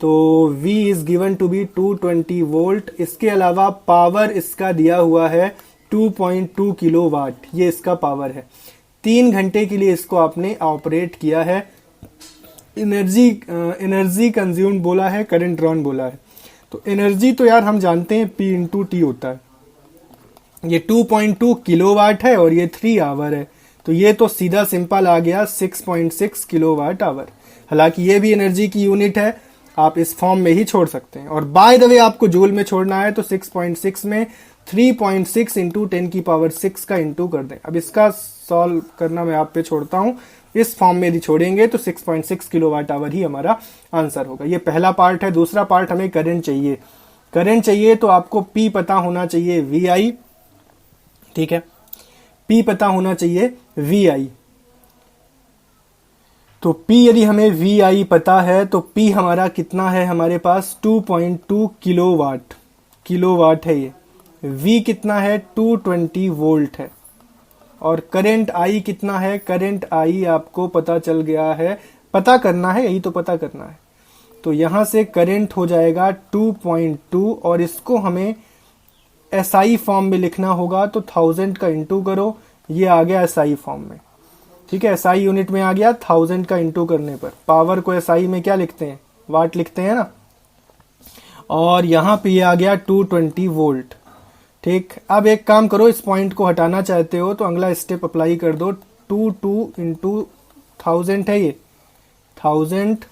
तो V is given to be 220 volt. इसके अलावा पावर इसका दिया हुआ है 2.2 किलोवाट, ये इसका पावर है। 3 घंटे के लिए इसको आपने ऑपरेट किया है। एनर्जी कंज्यूम्ड बोला है, करंट ड्रॉन बोला है। तो एनर्जी तो यार हम जानते हैं P इंटू टी होता है। ये 2.2 किलोवाट है और ये 3 आवर है, तो ये तो सीधा सिंपल आ गया 6.6 किलोवाट आवर। हालांकि ये भी एनर्जी की यूनिट है, आप इस फॉर्म में ही छोड़ सकते हैं। और बाय द वे आपको जूल में छोड़ना है, तो 6.6 में 3.6 इंटू 10 की पावर 6 का इंटू कर दें। अब इसका सॉल्व करना मैं आप पे छोड़ता हूं। इस फॉर्म में यदि छोड़ेंगे तो 6.6 किलोवाट आवर ही हमारा आंसर होगा। ये पहला पार्ट है। दूसरा पार्ट, हमें करंट चाहिए। करंट चाहिए तो आपको P पता होना चाहिए VI। ठीक है, P पता होना चाहिए VI। तो P यदि हमें VI पता है तो P हमारा कितना है? हमारे पास 2.2 किलोवाट है ये। V कितना है? 220 वोल्ट है। और करंट I कितना है? करंट I आपको पता चल गया है, पता करना है, यही तो पता करना है। तो यहां से करंट हो जाएगा 2.2, और इसको हमें SI फॉर्म में लिखना होगा। तो 1000 का इंटू करो, ये आ गया SI फॉर्म में। ठीक है, SI यूनिट में आ गया। 1000 का इंटू करने पर पावर को SI में क्या लिखते हैं? वाट लिखते हैं ना, और यहाँ पे ये आ गया 220 वोल्ट। ठीक, अब एक काम करो, इस पॉइंट को हटाना चाहते हो तो अगला स्टेप अप्लाई कर दो। 2 इंटू 1000 है ये, 1000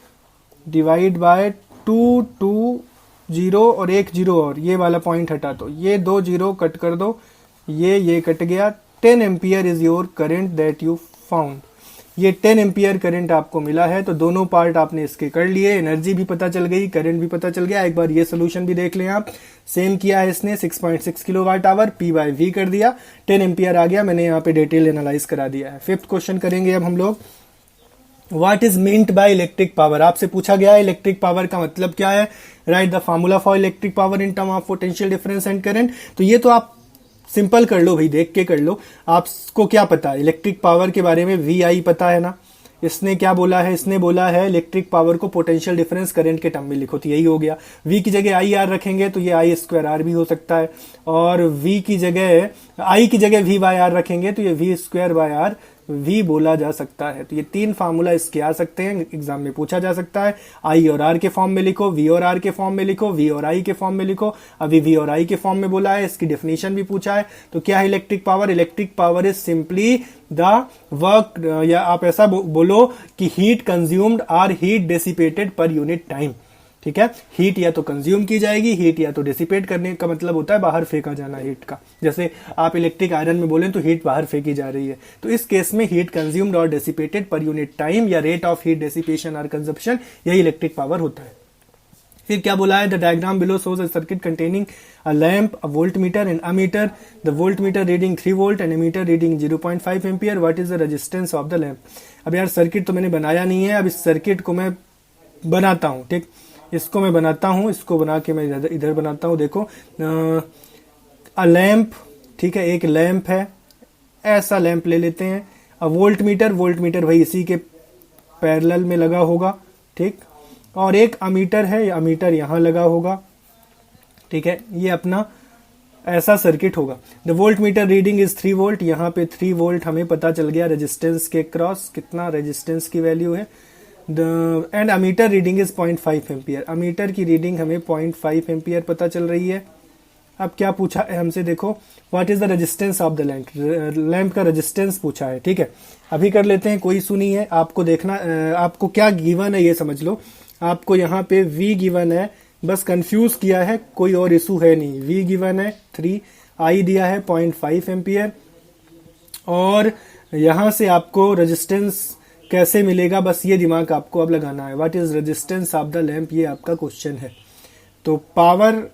डिवाइड बाय 220 और एक जीरो और ये वाला पॉइंट हटा दो, ये 2 जीरो कट कर दो, ये कट गया। 10 ampere is your current that you found. ये 10 एम्पियर करंट आपको मिला है। तो दोनों पार्ट आपने इसके कर लिए, एनर्जी भी पता चल गई, करंट भी पता चल गया। एक बार ये सोल्यूशन भी देख लें आप, सेम किया है इसने, 6.6 kilowatt hour, P by V कर दिया, 10 एम्पियर आ गया, मैंने यहाँ पे डिटेल एनालाइज करा दिया है। फिफ्थ क्वेश्चन करेंगे अब हम लोग, what is meant by electric power. आपसे पूछा गया है इलेक्ट्रिक पावर का मतलब क्या है, right the formula for electric power in term of potential difference and current. तो ये तो आप सिंपल कर लो भाई, देख के कर लो। आपको क्या पता है इलेक्ट्रिक पावर के बारे में, वी आई पता है ना। इसने क्या बोला है, इसने बोला है इलेक्ट्रिक पावर को पोटेंशियल डिफरेंस करंट के टर्म में लिखो, तो यही हो गया। वी की जगह आई आर रखेंगे तो ये आई स्क्वायर आर भी हो सकता है, और वी की जगह आई की जगह वी बाय आर रखेंगे तो ये V square by R V बोला जा सकता है। तो ये तीन फार्मूला इसके आ सकते हैं, एग्जाम में पूछा जा सकता है। आई और आर के फॉर्म में लिखो, वी और आर के फॉर्म में लिखो, वी और आई के फॉर्म में लिखो। अभी वी और आई के फॉर्म में बोला है, इसकी डेफिनेशन भी पूछा है। तो क्या है electric power, electric power is simply the work, या आप ऐसा बोलो कि heat consumed or heat dissipated per unit time. ठीक है, हीट या तो कंज्यूम की जाएगी, हीट या तो डिसिपेट करने का मतलब होता है बाहर फेंका जाना हीट का। जैसे आप इलेक्ट्रिक आयरन में बोलें तो हीट बाहर फेंकी जा रही है, तो इस केस में हीट कंज्यूम्ड और डिसिपेटेड पर यूनिट टाइम या रेट ऑफ हीट डेसिपेशन और कंजप्शन, यही इलेक्ट्रिक पावर होता है। फिर क्या बोला है, the diagram below shows a circuit containing a lamp, a volt meter and ammeter, the volt meter reading 3 volt and ammeter reading 0.5 ampere, what is the resistance of the lamp. अब यार circuit तो मैंने बनाया नहीं है, अब इस circuit को मैं बनाता हूं। ठीक, इसको मैं बनाता हूं, इसको बना के मैं इधर बनाता हूं। देखो अ लैंप, ठीक है, एक लैंप है, ऐसा लैंप ले लेते हैं। अब वोल्ट मीटर भाई इसी के पैरेलल में लगा होगा। ठीक, और एक अमीटर है, अमीटर यहां लगा होगा। ठीक है, ये अपना ऐसा सर्किट होगा। The volt meter reading is 3 volt, यहाँ पे 3 वोल्ट हमें पता चल गया। रेजिस्टेंस के क्रॉस कितना रेजिस्टेंस की वैल्यू है, and ammeter reading is 0.5 ampere, ammeter की रीडिंग हमें 0.5 एम्पियर पता चल रही है। अब क्या पूछा है हमसे, देखो what is the resistance of the lamp, lamp का रेजिस्टेंस पूछा है। ठीक है, अभी कर लेते हैं, कोई इशू नहीं है। आपको देखना, आपको क्या गिवन है ये समझ लो। आपको यहाँ पे V गिवन है, बस कंफ्यूज किया है, कोई और इशू है नहीं। V गिवन है 3, I दिया है 0.5 एम्पियर, और यहां से आपको रेजिस्टेंस कैसे मिलेगा, बस ये दिमाग आपको अब लगाना है। What is resistance of the lamp, ये आपका क्वेश्चन है। तो पावर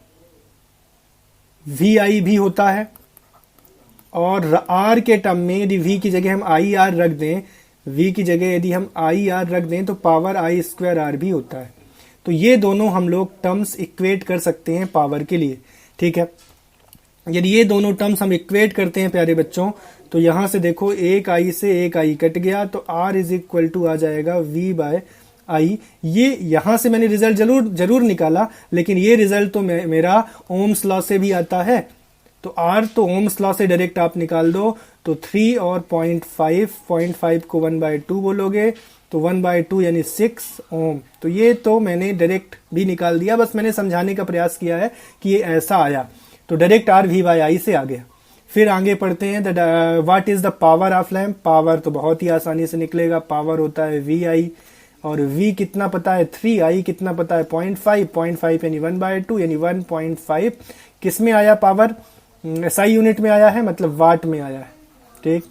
VI भी होता है, और R के टर्म में यदि V की जगह हम IR रख दें, V की जगह यदि हम IR रख दें तो पावर I स्क्वायर R भी होता है। तो ये दोनों हम लोग टर्म्स इक्वेट कर सकते हैं पावर के लिए। ठीक है, यदि ये दोनों टर्म्स हम इक्वेट करते हैं प्यारे बच्चों, तो यहां से देखो एक आई से एक आई कट गया, तो R इज इक्वल टू आ जाएगा V बाय आई। ये यहां से मैंने रिजल्ट जरूर निकाला, लेकिन ये रिजल्ट तो मेरा ओम्स लॉ से भी आता है। तो R तो ओम्स लॉ से डायरेक्ट आप निकाल दो, तो 3 और 0.5 को 1/2 बोलोगे तो 1/2 यानी 6 ओम। तो ये तो मैंने डायरेक्ट भी निकाल दिया, बस मैंने समझाने का प्रयास किया है कि ये ऐसा आया। तो डायरेक्ट R V बाय आई से आ गया। फिर आगे पढ़ते हैं, what is the power of lamp. Power तो बहुत ही आसानी से निकलेगा, पावर होता है VI, और V कितना पता है 3, I कितना पता है 0.5 यानी 1/2 यानी 1.5 किस में आया पावर, SI यूनिट में आया है, मतलब वाट में आया है। ठीक,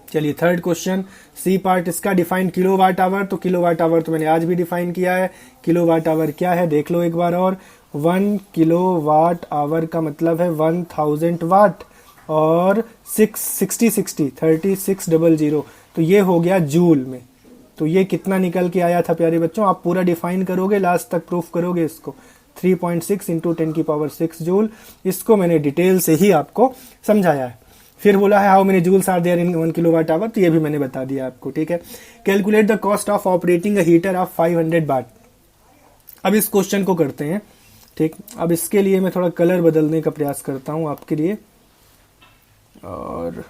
चलिए थर्ड क्वेश्चन, सी पार्ट इसका, डिफाइन किलोवाट आवर। तो किलोवाट आवर तो मैंने आज भी डिफाइन किया है। किलोवाट आवर क्या है देख लो एक बार और, 1 किलोवाट आवर का मतलब है 1000 वाट, और 3600 तो ये हो गया जूल में। तो ये कितना निकल के आया था प्यारे बच्चों, आप पूरा डिफाइन करोगे, लास्ट तक प्रूफ करोगे इसको। 3.6 इंटू 10⁶ जूल, इसको मैंने डिटेल से ही आपको समझाया है। फिर बोला है how many joules are there in 1 kilowatt hour, तो ये भी मैंने बता दिया आपको। ठीक है, calculate the cost of operating a heater of 500 watt. अब इस क्वेश्चन को करते हैं। ठीक, अब इसके लिए मैं थोड़ा कलर बदलने का प्रयास करता हूं आपके लिए, और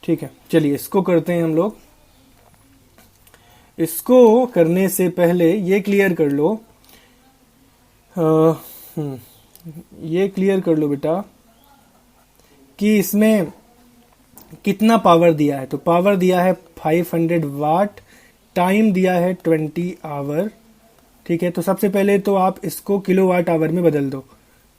ठीक है, चलिए इसको करते हैं हम लोग। इसको करने से पहले ये क्लियर कर लो, ये क्लियर कर लो बेटा कि इसमें कितना पावर दिया है। तो पावर दिया है 500 वाट, टाइम दिया है 20 आवर। ठीक है, तो सबसे पहले तो आप इसको किलोवाट आवर में बदल दो।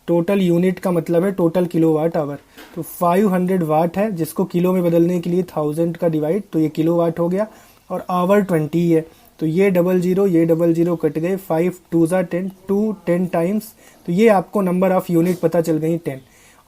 टोटल यूनिट का मतलब है टोटल किलोवाट आवर। तो 500 वाट है, जिसको किलो में बदलने के लिए 1000 का डिवाइड, तो ये किलोवाट हो गया, और आवर 20 है। तो ये डबल जीरो कट गए, 5 2 ज़ा 10, 2 10 टाइम्स, तो ये आपको नंबर ऑफ यूनिट पता चल गई 10।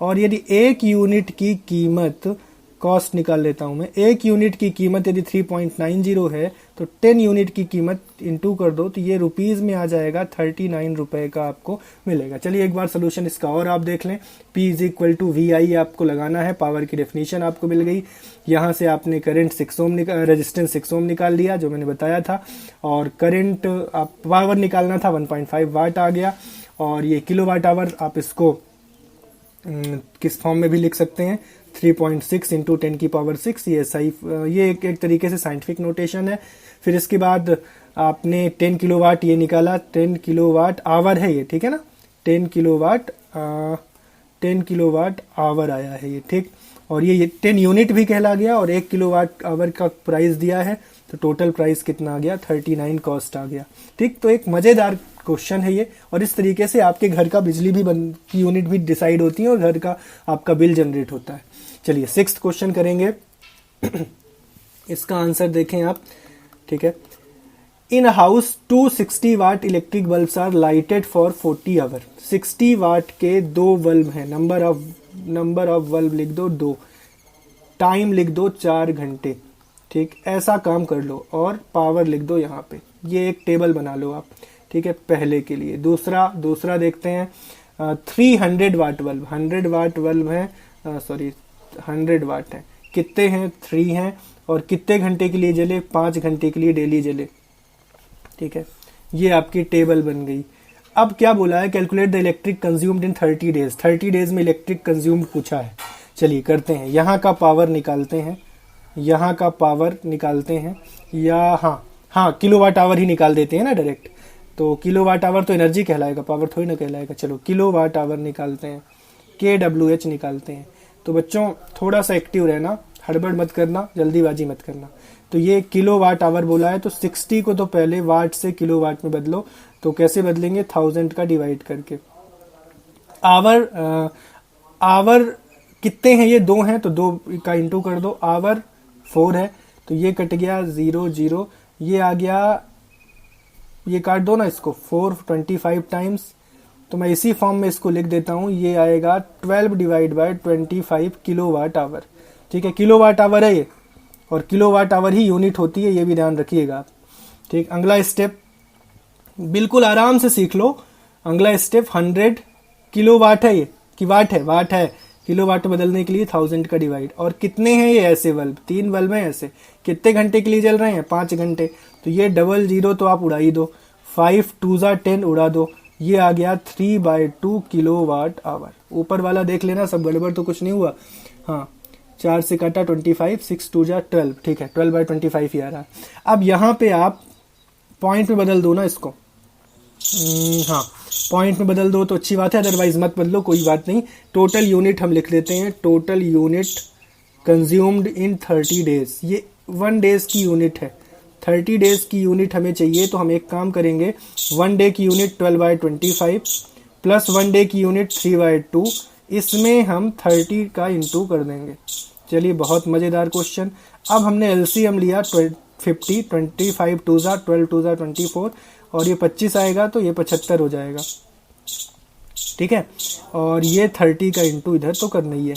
और यदि एक यूनिट की कीमत, कॉस्ट निकाल लेता हूं मैं, एक यूनिट की कीमत यदि 3.90 है तो 10 यूनिट की कीमत इंटू कर दो, तो ये रुपीज में आ जाएगा 39 रुपए का आपको मिलेगा। चलिए एक बार सोल्यूशन इसका और आप देख लें। P is equal to VI आपको लगाना है, पावर की डेफिनेशन आपको मिल गई। यहाँ से आपने करंट 6 ओम रेजिस्टेंस 6 ओम निकाल लिया जो मैंने बताया था, और करंट आप पावर निकालना था 1.5 वाट आ गया। और ये किलोवाट आवर आप इसको किस फॉर्म में भी लिख सकते हैं, 3.6 इंटू 10 की पावर 6, ये सही, ये एक तरीके से साइंटिफिक नोटेशन है। फिर इसके बाद आपने 10 किलोवाट ये निकाला, 10 किलोवाट आवर है ये, ठीक है ना, 10 किलोवाट आवर आया है ये, ठीक। और ये 10 यूनिट भी कहला गया, और 1 किलोवाट आवर का प्राइस दिया है, तो टोटल प्राइस कितना आ गया, 39 कॉस्ट आ गया, ठीक। तो एक मजेदार क्वेश्चन है ये, और इस तरीके से आपके घर का बिजली भी की यूनिट भी डिसाइड होती है और घर का आपका बिल जनरेट होता है। चलिए 6th क्वेश्चन करेंगे। इसका आंसर देखें आप, ठीक है। In house 260 watt electric bulbs are lighted for 40 hour. 60 watt के 2 बल्ब हैं, नंबर ऑफ बल्ब लिख दो 2, टाइम लिख दो 4 घंटे, ठीक। ऐसा काम कर लो, और पावर लिख दो यहाँ पे, ये एक टेबल बना लो आप, ठीक है, पहले के लिए। दूसरा देखते हैं, 300 वाट बल्ब, 100 वाट बल्ब है, सॉरी 100 वाट है, कितने हैं, 3 हैं, और कितने घंटे के लिए जले, 5 घंटे के लिए डेली जले, ठीक है। ये आपकी टेबल बन गई। अब क्या बोला है, calculate the electric consumed in 30 days. 30 days में इलेक्ट्रिक कंज्यूम्ड पूछा है। चलिए करते हैं, यहाँ का पावर निकालते हैं, यहाँ का पावर निकालते हैं, या हाँ किलोवाट आवर ही निकाल देते हैं ना डायरेक्ट। तो किलोवाट आवर तो एनर्जी कहलाएगा, पावर थोड़ी ना कहलाएगा। चलो किलोवाट आवर निकालते हैं, kWh निकालते हैं। तो बच्चों थोड़ा सा एक्टिव रहना, हड़बड़ मत करना, जल्दीबाजी मत करना। तो ये किलोवाट आवर बोला है, तो 60 को तो पहले वाट से किलोवाट में बदलो। तो कैसे बदलेंगे, 1000 का डिवाइड करके। आवर कितने हैं, ये 2 हैं, तो 2 का इंटू कर दो। आवर 4 है, तो ये कट गया 0 0, ये आ गया, ये काट दो ना इसको, 4 25 टाइम्स। तो मैं इसी फॉर्म में इसको लिख देता हूं, ये आएगा 12 डिवाइड बाय 25 किलोवाट आवर, ठीक है। किलोवाट आवर है ये, और किलोवाट आवर ही यूनिट होती है, ये भी ध्यान रखिएगा आप, ठीक। अगला स्टेप बिल्कुल आराम से सीख लो। अगला स्टेप 100 किलोवाट है ये, कि वाट है, किलोवाट बदलने के लिए 1000 का डिवाइड। और कितने हैं ये ऐसे बल्ब, 3 बल्ब हैं ऐसे, कितने घंटे के लिए जल रहे हैं, 5 घंटे। तो ये 00 तो आप उड़ा ही दो, 5 2 ज़ा 10 उड़ा दो, ये आ गया 3/2 किलोवाट आवर। ऊपर वाला देख लेना, सब गड़बड़ तो कुछ नहीं हुआ। हाँ 4 से काटा 25, 6 2 ज़ा 12, ठीक है, 12/25 ही आ रहा है। अब यहाँ पे आप पॉइंट में बदल दो ना इसको, हाँ पॉइंट में बदल दो तो अच्छी बात है, अदरवाइज मत बदलो, कोई बात नहीं। टोटल यूनिट हम लिख लेते हैं, total unit consumed in 30 days. ये 1 डेज की यूनिट है, 30 डेज की यूनिट हमें चाहिए। तो हम एक काम करेंगे, 1 डे की यूनिट 12/25 प्लस 1 डे की यूनिट 3/2, इसमें हम 30 का इंटू कर देंगे। चलिए बहुत मजेदार क्वेश्चन। अब हमने एलसीएम लिया 50, 25 2 ज़ा 12 2 ज़ा 24, और ये 25 आएगा तो ये 75 हो जाएगा, ठीक है। और ये 30 का इंटू इधर तो करना ही है,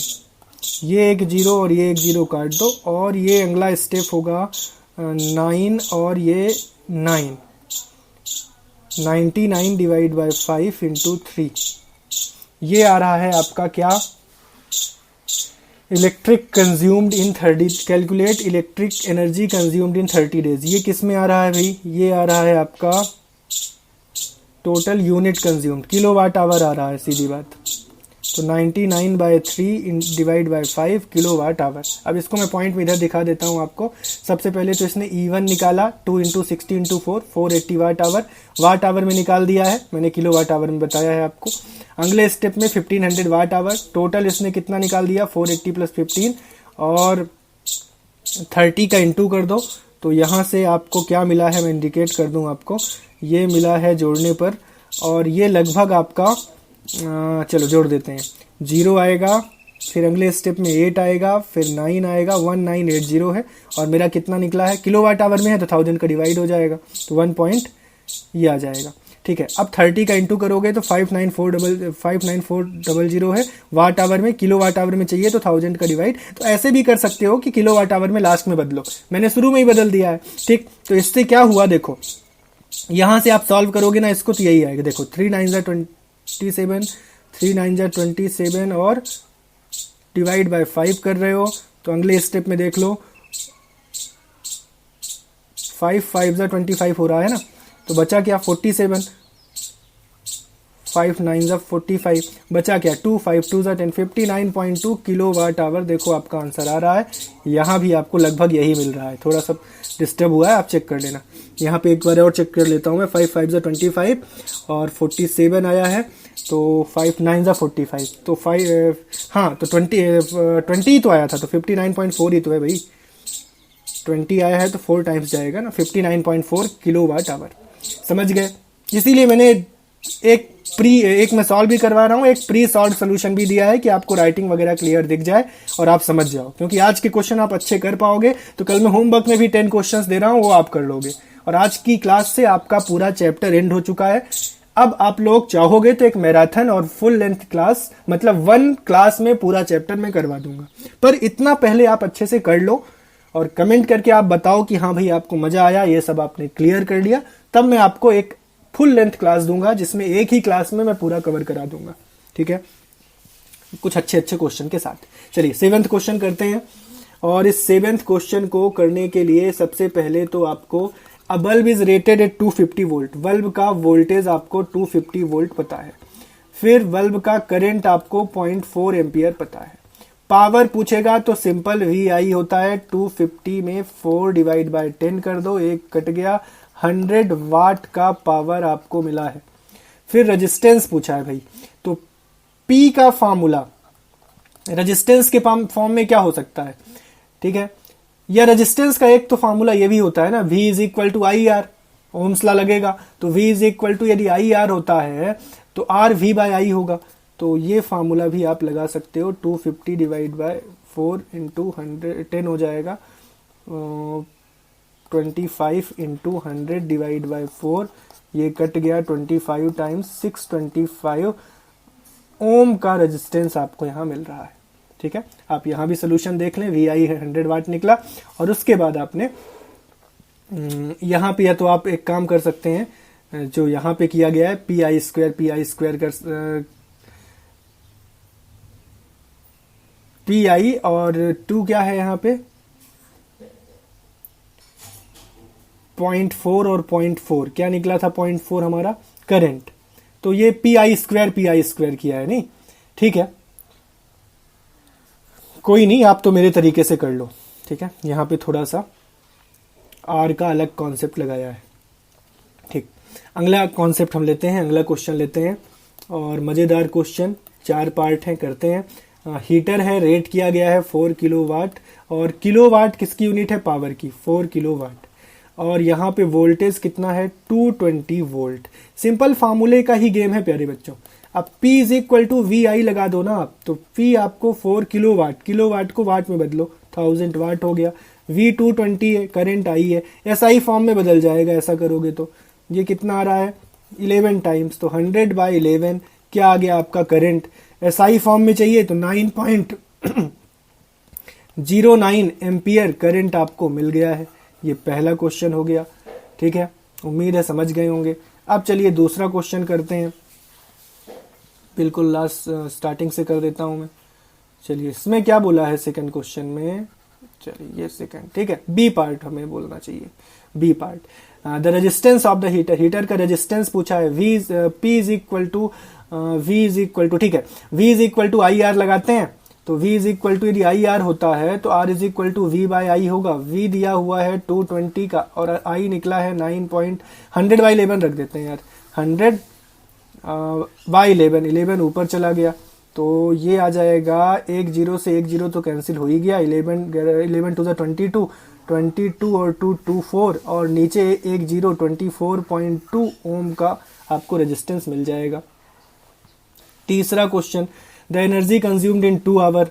ये 1 0 और ये 1 0 काट दो। और ये अगला स्टेप होगा 9, और ये 9, 99 डिवाइड बाय 5 इंटू 3, ये आ रहा है आपका क्या, electric consumed in 30, calculate electric energy consumed in 30 days. ये किस में आ रहा है भाई, ये आ रहा है आपका total unit consumed, kilowatt hour आ रहा है, सीधी बात। तो 99/3 डिवाइड बाय 5 किलोवाट आवर। अब इसको मैं पॉइंट में इधर दिखा देता हूँ आपको। सबसे पहले तो इसने E1 निकाला, 2 इंटू 60 इंटू 4, 480 वाट आवर में निकाल दिया है, मैंने किलोवाट आवर में बताया है आपको। अगले स्टेप में 1500 वाट आवर, टोटल इसने कितना निकाल दिया, 480 प्लस 15 और 30 का इंटू कर दो, तो यहाँ से आपको क्या मिला है मैं इंडिकेट कर दूँ आपको। ये मिला है जोड़ने पर, और ये लगभग आपका चलो जोड़ देते हैं, 0 आएगा, फिर अगले स्टेप में 8 आएगा, फिर 9 आएगा, 1980 है, और मेरा कितना निकला है, किलोवाट आवर में है तो 1000 का डिवाइड हो जाएगा, तो 1 पॉइंट ये आ जाएगा। ठीक है, अब 30 का इंटू करोगे तो 59400 है वाट आवर में, किलो वाट आवर में चाहिए तो 1000 का डिवाइड। तो ऐसे भी कर सकते हो कि किलो वाट आवर में लास्ट में बदलो, मैंने शुरू में ही बदल दिया है। ठीक, तो इससे क्या हुआ देखो, यहां से आप सॉल्व करोगे ना इसको तो यही आएगा, देखो 3 9 27, 3 9 27 और डिवाइड बाय 5 कर रहे हो, तो अगले स्टेप में देख लो 5 5 25 हो रहा है ना, तो बचा क्या 47, 5 9 45, बचा क्या 2 5 2 10, 59.2 किलो वाट आवर। देखो आपका आंसर आ रहा है, यहाँ भी आपको लगभग यही मिल रहा है, थोड़ा सा डिस्टर्ब हुआ है, आप चेक कर लेना। यहाँ पे एक बार और चेक कर लेता हूँ मैं, 5 5 25 और 47 आया है, तो 5 9 45, तो 5 हाँ तो 20 ही तो आया था, तो 59.4 ही तो है भाई, 20 आया है तो 4 टाइम्स जाएगा ना, 59.4 किलो वाट आवर। समझ गए? इसीलिए मैंने एक मैं सॉल्व भी करवा रहा हूँ, एक प्री सॉल्व सोल्यूशन भी दिया है कि आपको राइटिंग वगैरह क्लियर दिख जाए और आप समझ जाओ, क्योंकि आज के क्वेश्चन आप अच्छे कर पाओगे तो कल मैं होमवर्क में भी 10 क्वेश्चंस दे रहा हूँ, वो आप कर लोगे। और आज की क्लास से आपका पूरा चैप्टर एंड हो चुका है। अब आप लोग चाहोगे तो एक मैराथन और फुल लेंथ क्लास, मतलब 1 क्लास में पूरा चैप्टर मैं करवा दूंगा, पर इतना पहले आप अच्छे से कर लो और कमेंट करके आप बताओ कि हाँ भाई आपको मजा आया, ये सब आपने क्लियर कर लिया, तब मैं आपको एक फुल लेंथ क्लास दूंगा जिसमें एक ही क्लास में मैं पूरा कवर करा दूंगा। ठीक है, कुछ अच्छे अच्छे क्वेश्चन के साथ। चलिए 7th क्वेश्चन करते हैं, और इस 7th क्वेश्चन को करने के लिए सबसे पहले तो आपको अ bulb is rated eight 250 volt, bulb का वोल्टेज आपको 250 वोल्ट पता है, फिर बल्ब का करंट आपको 0.4 एम्पियर पता है। पावर पूछेगा तो सिंपल VI होता है, 250 में 4 डिवाइड बाय 10 कर दो, एक कट गया, 100 वाट का पावर आपको मिला है। फिर रेजिस्टेंस पूछा है भाई, तो P का फार्मूला रेजिस्टेंस के फॉर्म में क्या हो सकता है, ठीक है, या रेजिस्टेंस का एक तो फार्मूला ये भी होता है ना, V is equal to I R, ohm's law लगेगा, तो V इज इक्वल टू यदि आई आर होता है तो R V बाय आई होगा, तो ये फार्मूला भी आप लगा सकते हो। 250 डिवाइड बाय 4 इंटू 10 हो जाएगा, 25 इंटू 100 डिवाइड बाय 4, ये कट गया 25 टाइम्स 625 ओम का रेजिस्टेंस आपको यहाँ मिल रहा है। ठीक है, आप यहाँ भी सोल्यूशन देख लें, VI 100 वाट निकला, और उसके बाद आपने यहाँ पे या तो आप एक काम कर सकते हैं जो यहाँ पे किया गया है, PI स्क्वायर कर PI और 2 क्या है यहाँ पे 0.4 और 0.4 क्या निकला था, 0.4 हमारा करंट, तो ये PI स्क्वायर किया है नहीं। ठीक है, कोई नहीं, आप तो मेरे तरीके से कर लो। ठीक है, यहाँ पे थोड़ा सा R का अलग कॉन्सेप्ट लगाया है। ठीक, अगला कॉन्सेप्ट हम लेते हैं, अगला क्वेश्चन लेते हैं, और मजेदार क्वेश्चन, 4 पार्ट हैं, करते हैं। हीटर है, रेट किया गया है 4 किलोवाट, और किलोवाट किसकी यूनिट है, पावर की, 4 किलोवाट, और यहाँ पे वोल्टेज कितना है 220 वोल्ट। सिंपल फार्मूले का ही गेम है प्यारे बच्चों। अब P is equal to VI लगा दो ना आप, तो P आपको 4 किलोवाट, किलोवाट को वाट में बदलो, 1000 वाट हो गया, V 220 है, करंट आई है, SI फॉर्म में बदल जाएगा ऐसा करोगे तो। ये कितना आ रहा है 11 टाइम्स, तो 100 बाय 11 क्या आ गया आपका करंट। SI फॉर्म में चाहिए तो 9.09 एम्पियर करंट आपको मिल गया है। ये पहला क्वेश्चन हो गया। ठीक है, उम्मीद है समझ गए होंगे। अब चलिए दूसरा क्वेश्चन करते हैं, बिल्कुल लास्ट स्टार्टिंग से कर देता हूं मैं। चलिए इसमें क्या बोला है सेकंड क्वेश्चन में, चलिए ये सेकंड, ठीक है, बी पार्ट हमें बोलना चाहिए, B part. The resistance of the heater, heater का रेजिस्टेंस पूछा है, P इज इक्वल टू ठीक है, V is equal to I R लगाते हैं, तो V इज इक्वल टू यदि आई आर होता है तो R is equal to V by I होगा। V दिया हुआ है 220 का और I निकला है 100 बाई 11 रख देते हैं यार, 100 बाई 11 ऊपर चला गया तो ये आ जाएगा 1 0 से 1 0 तो कैंसिल हो ही गया, 11 टू द 22 और 2 24 और नीचे 1 0 24.2 ओम का आपको रेजिस्टेंस मिल जाएगा। तीसरा question, the energy consumed in 2 hour,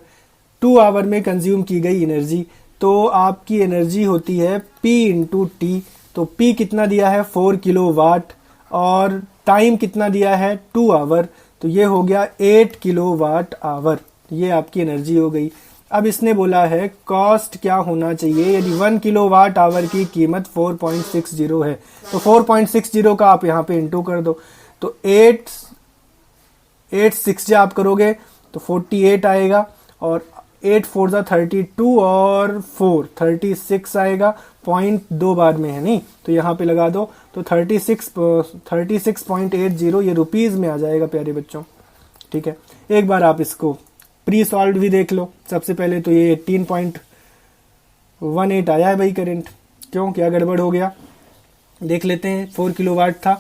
2 hour में कंज्यूम की गई एनर्जी, तो आपकी एनर्जी होती है P इंटू टी, तो P कितना दिया है 4 किलो वाट और टाइम कितना दिया है 2 आवर, तो ये हो गया 8 किलो वाट आवर, ये आपकी एनर्जी हो गई। अब इसने बोला है कॉस्ट क्या होना चाहिए यदि 1 किलो वाट आवर की कीमत 4.60 है, तो 4.60 का आप यहाँ पे इंटू कर दो, तो 8 6 आप करोगे तो 48 आएगा और 8 4 जा 32 और 4 36 आएगा, पॉइंट 2 बार में है नहीं तो यहाँ पे लगा दो, तो 36.80 ये रुपीज में आ जाएगा प्यारे बच्चों। ठीक है, एक बार आप इसको प्री सॉल्व भी देख लो। सबसे पहले तो ये 18.18 आया है भाई करंट, क्यों क्या गड़बड़ हो गया देख लेते हैं। 4 किलोवाट था,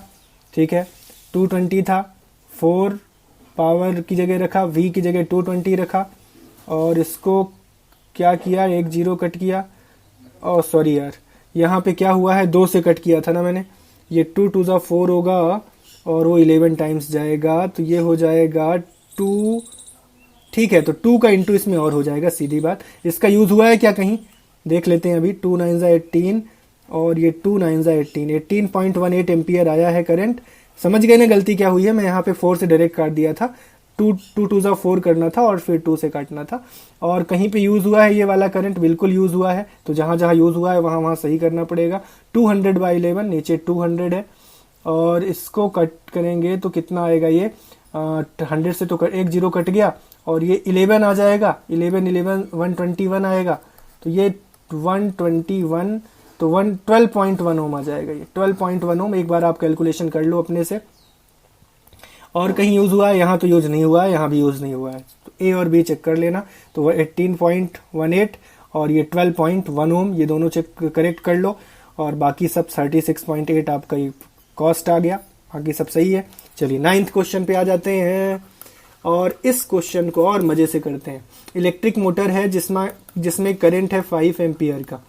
ठीक है, 220 था, 4 पावर की जगह रखा, V की जगह 220 रखा और इसको क्या किया, 1 0 कट किया, और सॉरी यार यहाँ पे क्या हुआ है 2 से कट किया था ना मैंने, ये 2 2 जा 4 होगा और वो 11 टाइम्स जाएगा तो ये हो जाएगा 2, ठीक है, तो 2 का इंटू इसमें और हो जाएगा, सीधी बात। इसका यूज हुआ है क्या कहीं देख लेते हैं अभी, 2 9 जा 18 और ये 2 9 जा 18.18 एम्पियर आया है करंट। समझ गए ना गलती क्या हुई है, मैं यहाँ पे 4 से डायरेक्ट काट दिया था, 2 2 जा 4 करना था और फिर 2 से काटना था, और कहीं पे यूज हुआ है ये वाला करंट, बिल्कुल यूज हुआ है, तो जहां जहां यूज हुआ है वहां वहां सही करना पड़ेगा। 200 बाई 11 नीचे 200 है और इसको कट करेंगे तो कितना आएगा ये 100 से तो 1 0 कट गया और ये 11 आ जाएगा, 121 आएगा, तो ये 121 तो 12.1 ओम आ जाएगा, ये 12.1 ओम। एक बार आप कैलकुलेशन कर लो अपने से। और कहीं यूज हुआ है, यहाँ तो यूज नहीं हुआ है, यहाँ भी यूज नहीं हुआ है, तो ए और बी चेक कर लेना, तो 18.18 और ये 12.1 ओम, ये दोनों चेक करेक्ट कर लो और बाकी सब 36.8 आपका ये कॉस्ट आ गया, बाकी सब सही है। चलिए 9th क्वेश्चन पे आ जाते हैं और इस क्वेश्चन को और मजे से करते हैं। इलेक्ट्रिक मोटर है जिसमें करंट है 5 एम्पियर का,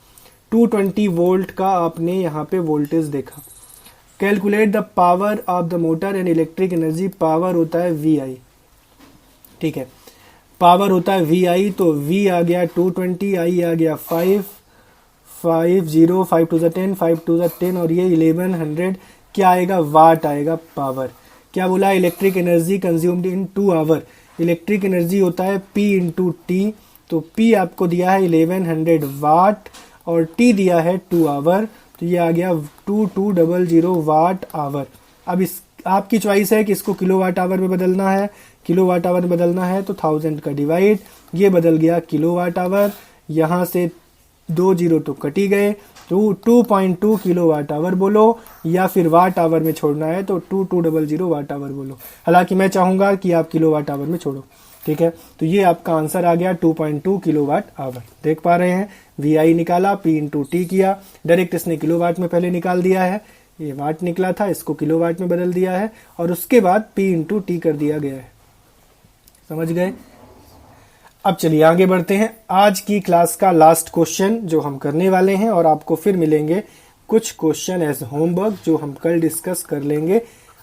220 वोल्ट का आपने यहाँ पे वोल्टेज देखा। Calculate the power of the motor and electric energy, power होता है VI, ठीक है, पावर होता है VI, तो V आ गया 220, I आ गया 5 0 5 टू 10 5 टू 10 और ये 1100 क्या आएगा, वाट आएगा पावर। क्या बोला, electric energy consumed in 2 hour, electric energy होता है P इंटू टी, तो P आपको दिया है 1100 वाट और T दिया है 2 आवर, तो ये आ गया 2200 वाट आवर। अब इस आपकी चॉइस है कि इसको किलोवाट आवर में बदलना है, किलोवाट आवर में बदलना है तो 1000 का डिवाइड, ये बदल गया किलोवाट आवर, यहाँ से 2 0 तो कट ही गए, तो 2.2 किलोवाट आवर बोलो, या फिर वाट आवर में छोड़ना है तो 2200 वाट आवर बोलो। हालांकि मैं चाहूंगा कि आप किलोवाट आवर में छोड़ो, ठीक है, तो ये आपका आंसर आ गया 2.2 किलोवाट आवर। देख पा रहे हैं, VI निकाला, P इंटू टी किया, डायरेक्ट इसने किलोवाट में पहले निकाल दिया है, ये वाट निकला था, इसको किलोवाट में बदल दिया है और उसके बाद P इंटू टी कर दिया गया है। समझ गए? अब चलिए आगे बढ़ते हैं। आज की क्लास का लास्ट क्वेश्चन जो हम करने वाले हैं, और आपको फिर मिलेंगे कुछ क्वेश्चन एज होमवर्क जो हम कल डिस्कस कर लेंगे,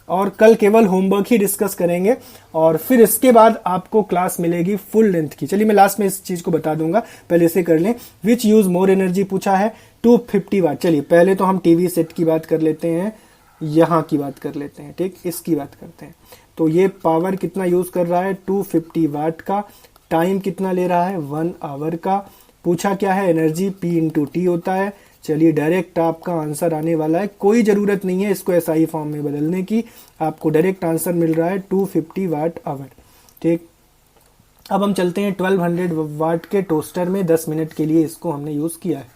और कल केवल होमवर्क ही डिस्कस करेंगे और फिर इसके बाद आपको क्लास मिलेगी फुल लेंथ की। चलिए मैं लास्ट में इस चीज को बता दूंगा, पहले इसे कर लें। विच यूज मोर एनर्जी पूछा है, 250 वाट। चलिए पहले तो हम टीवी सेट की बात कर लेते हैं, यहाँ की बात कर लेते हैं, ठीक, इसकी बात करते हैं। तो ये पावर कितना यूज कर रहा है, 250 वाट का, टाइम कितना ले रहा है, 1 आवर का। पूछा क्या है, एनर्जी P इंटू टी होता है। चलिए डायरेक्ट आपका आंसर आने वाला है, कोई जरूरत नहीं है इसको SI फॉर्म में बदलने की, आपको डायरेक्ट आंसर मिल रहा है 250 वाट आवर, ठीक। अब हम चलते हैं 1200 वाट के टोस्टर में, 10 मिनट के लिए इसको हमने यूज किया है।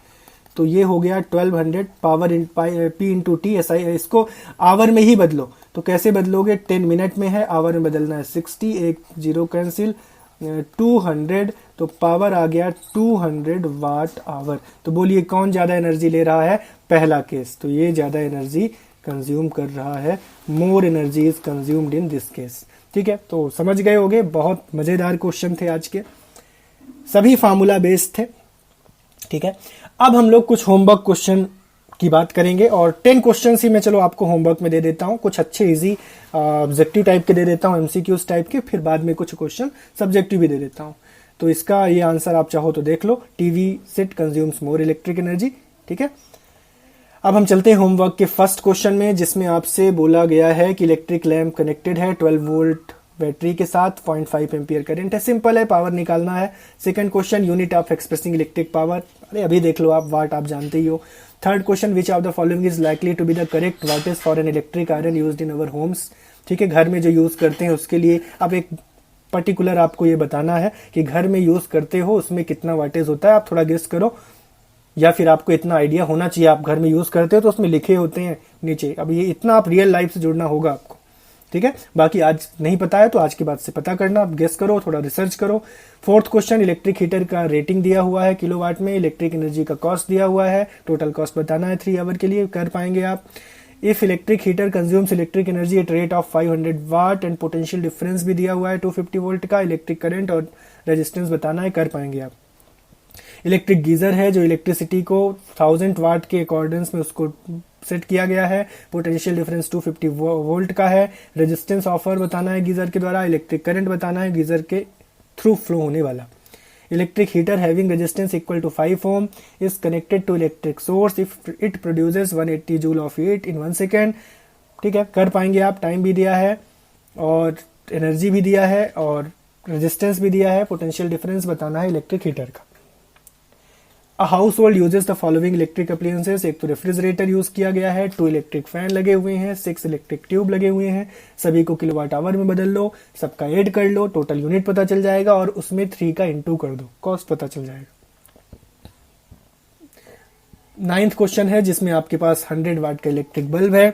तो ये हो गया 1200 power in P into T ऐसा। इसको आवर में ही बदलो, तो कैसे बदलोगे, 10 मिनट में है, आवर में बदलना है 60, एक जीरो कैंसिल, 200, तो पावर आ गया 200 वाट आवर। तो बोलिए कौन ज्यादा एनर्जी ले रहा है, पहला केस, तो ये ज्यादा एनर्जी कंज्यूम कर रहा है, more energy is consumed in this case. ठीक है, तो समझ गए होगे, बहुत मजेदार क्वेश्चन थे आज के, सभी फार्मूला बेस्ड थे। ठीक है, अब हम लोग कुछ होमवर्क क्वेश्चन की बात करेंगे, और 10 क्वेश्चन ही मैं चलो आपको होमवर्क में दे देता हूं, कुछ अच्छे इजी ऑब्जेक्टिव टाइप के दे देता हूं, एमसीक्यूज टाइप के, फिर बाद में कुछ क्वेश्चन सब्जेक्टिव भी दे देता हूं। तो इसका ये आंसर आप चाहो तो देख लो, टीवी सेट कंज्यूम्स मोर इलेक्ट्रिक एनर्जी। ठीक है, अब हम चलते हैं होमवर्क के फर्स्ट क्वेश्चन में, जिसमें आपसे बोला गया है कि इलेक्ट्रिक लैंप कनेक्टेड है 12 वोल्ट बैटरी के साथ, 0.5 एम्पियर करंट है, सिंपल है, पावर निकालना है। Second question, unit of expressing electric power, अरे अभी देख लो आप, वाट आप जानते ही हो। Third question, which of the following is likely to be the correct wattage for an electric iron used in our homes. ठीक है, घर में जो यूज करते हैं उसके लिए अब एक पर्टिकुलर आपको ये बताना है कि घर में यूज करते हो उसमें कितना वाटेज होता है, आप थोड़ा गेस करो, या फिर आपको इतना आइडिया होना चाहिए, आप घर में यूज करते हो तो उसमें लिखे होते हैं नीचे, अब ये इतना आप रियल लाइफ से जुड़ना होगा आपको। ठीक है, बाकी आज नहीं पता है तो आज के बाद से पता करना, आप गेस करो, थोड़ा रिसर्च करो। फोर्थ क्वेश्चन, इलेक्ट्रिक हीटर का रेटिंग दिया हुआ है किलोवाट में, इलेक्ट्रिक एनर्जी का कॉस्ट दिया हुआ है, टोटल कॉस्ट बताना है 3 आवर के लिए, कर पाएंगे आप। If electric heater consumes electric energy at rate of 500 watt and potential difference भी दिया हुआ है 250 वोल्ट का, इलेक्ट्रिक करंट और रेजिस्टेंस बताना है, कर पाएंगे आप। इलेक्ट्रिक गीजर है जो इलेक्ट्रिसिटी को 1000 वाट के अकॉर्डेंस में उसको सेट किया गया है, पोटेंशियल डिफरेंस 250 वोल्ट का है, रेजिस्टेंस ऑफर बताना है गीजर के द्वारा, इलेक्ट्रिक करंट बताना है गीजर के थ्रू फ्लो होने वाला। Electric heater having resistance equal to 5 ohm is connected to electric source if it produces 180 joule of heat in 1 second. ठीक है, कर पाएंगे आप, टाइम भी दिया है और एनर्जी भी दिया है और रेजिस्टेंस भी दिया है, पोटेंशियल डिफरेंस बताना है इलेक्ट्रिक हीटर का। A house hold uses the following electric appliances, एक तो रेफ्रिजरेटर यूज किया गया है, 2 इलेक्ट्रिक फैन लगे हुए हैं, 6 इलेक्ट्रिक ट्यूब लगे हुए हैं, सभी को किलोवाट आवर में बदल लो, सबका ऐड कर लो, टोटल यूनिट पता चल जाएगा और उसमें 3 का इंटू कर दो, कॉस्ट पता चल जाएगा। 9th क्वेश्चन है जिसमें आपके पास 100 वाट का इलेक्ट्रिक बल्ब है,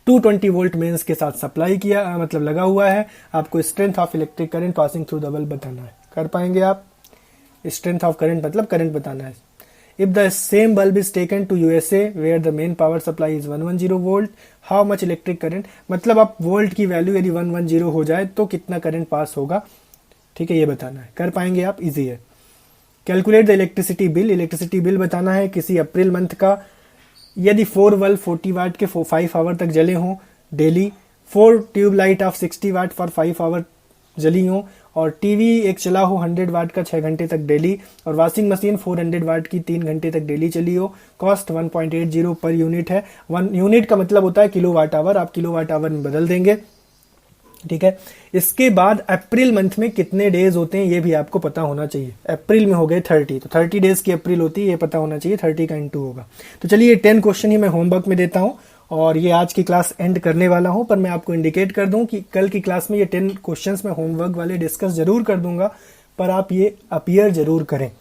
220 वोल्ट मेंस के साथ सप्लाई किया मतलब लगा हुआ है, आपको strength of electric current passing through the bulb बताना है, कर पाएंगे आप। स्ट्रेंथ ऑफ करंट मतलब करंट बताना है। If the same bulb is taken to USA where the main power supply is 110 volt, how much electric current, मतलब आप वोल्ट की वैल्यू यदि 110 हो जाए तो कितना करंट पास होगा। ठीक है, ये बताना है, कर पाएंगे आप, इजी है। Calculate the electricity bill, electricity bill बताना है किसी अप्रैल मंथ का, यदि 4 बल्ब 40 वाट के 5 आवर तक जले हों daily, 4 tube light of 60 watt for 5 hour जली हो, और टीवी एक चला हो 100 वाट का 6 घंटे तक डेली, और वॉशिंग मशीन 400 वाट की 3 घंटे तक डेली चली हो, कॉस्ट 1.80 पर यूनिट है। 1 यूनिट का मतलब होता है किलोवाट आवर, आप किलोवाट आवर में बदल देंगे। ठीक है, इसके बाद अप्रैल मंथ में कितने डेज होते हैं ये भी आपको पता होना चाहिए। अप्रैल में हो गए 30, तो 30 डेज की अप्रैल होती है, ये पता होना चाहिए, 30 का इंटू होगा। तो चलिए 10 क्वेश्चन ही मैं होमवर्क में देता हूं और ये आज की क्लास एंड करने वाला हूं, पर मैं आपको इंडिकेट कर दूं कि कल की क्लास में ये 10 क्वेश्चंस मैं होमवर्क वाले डिस्कस जरूर कर दूंगा, पर आप ये अपीयर जरूर करें।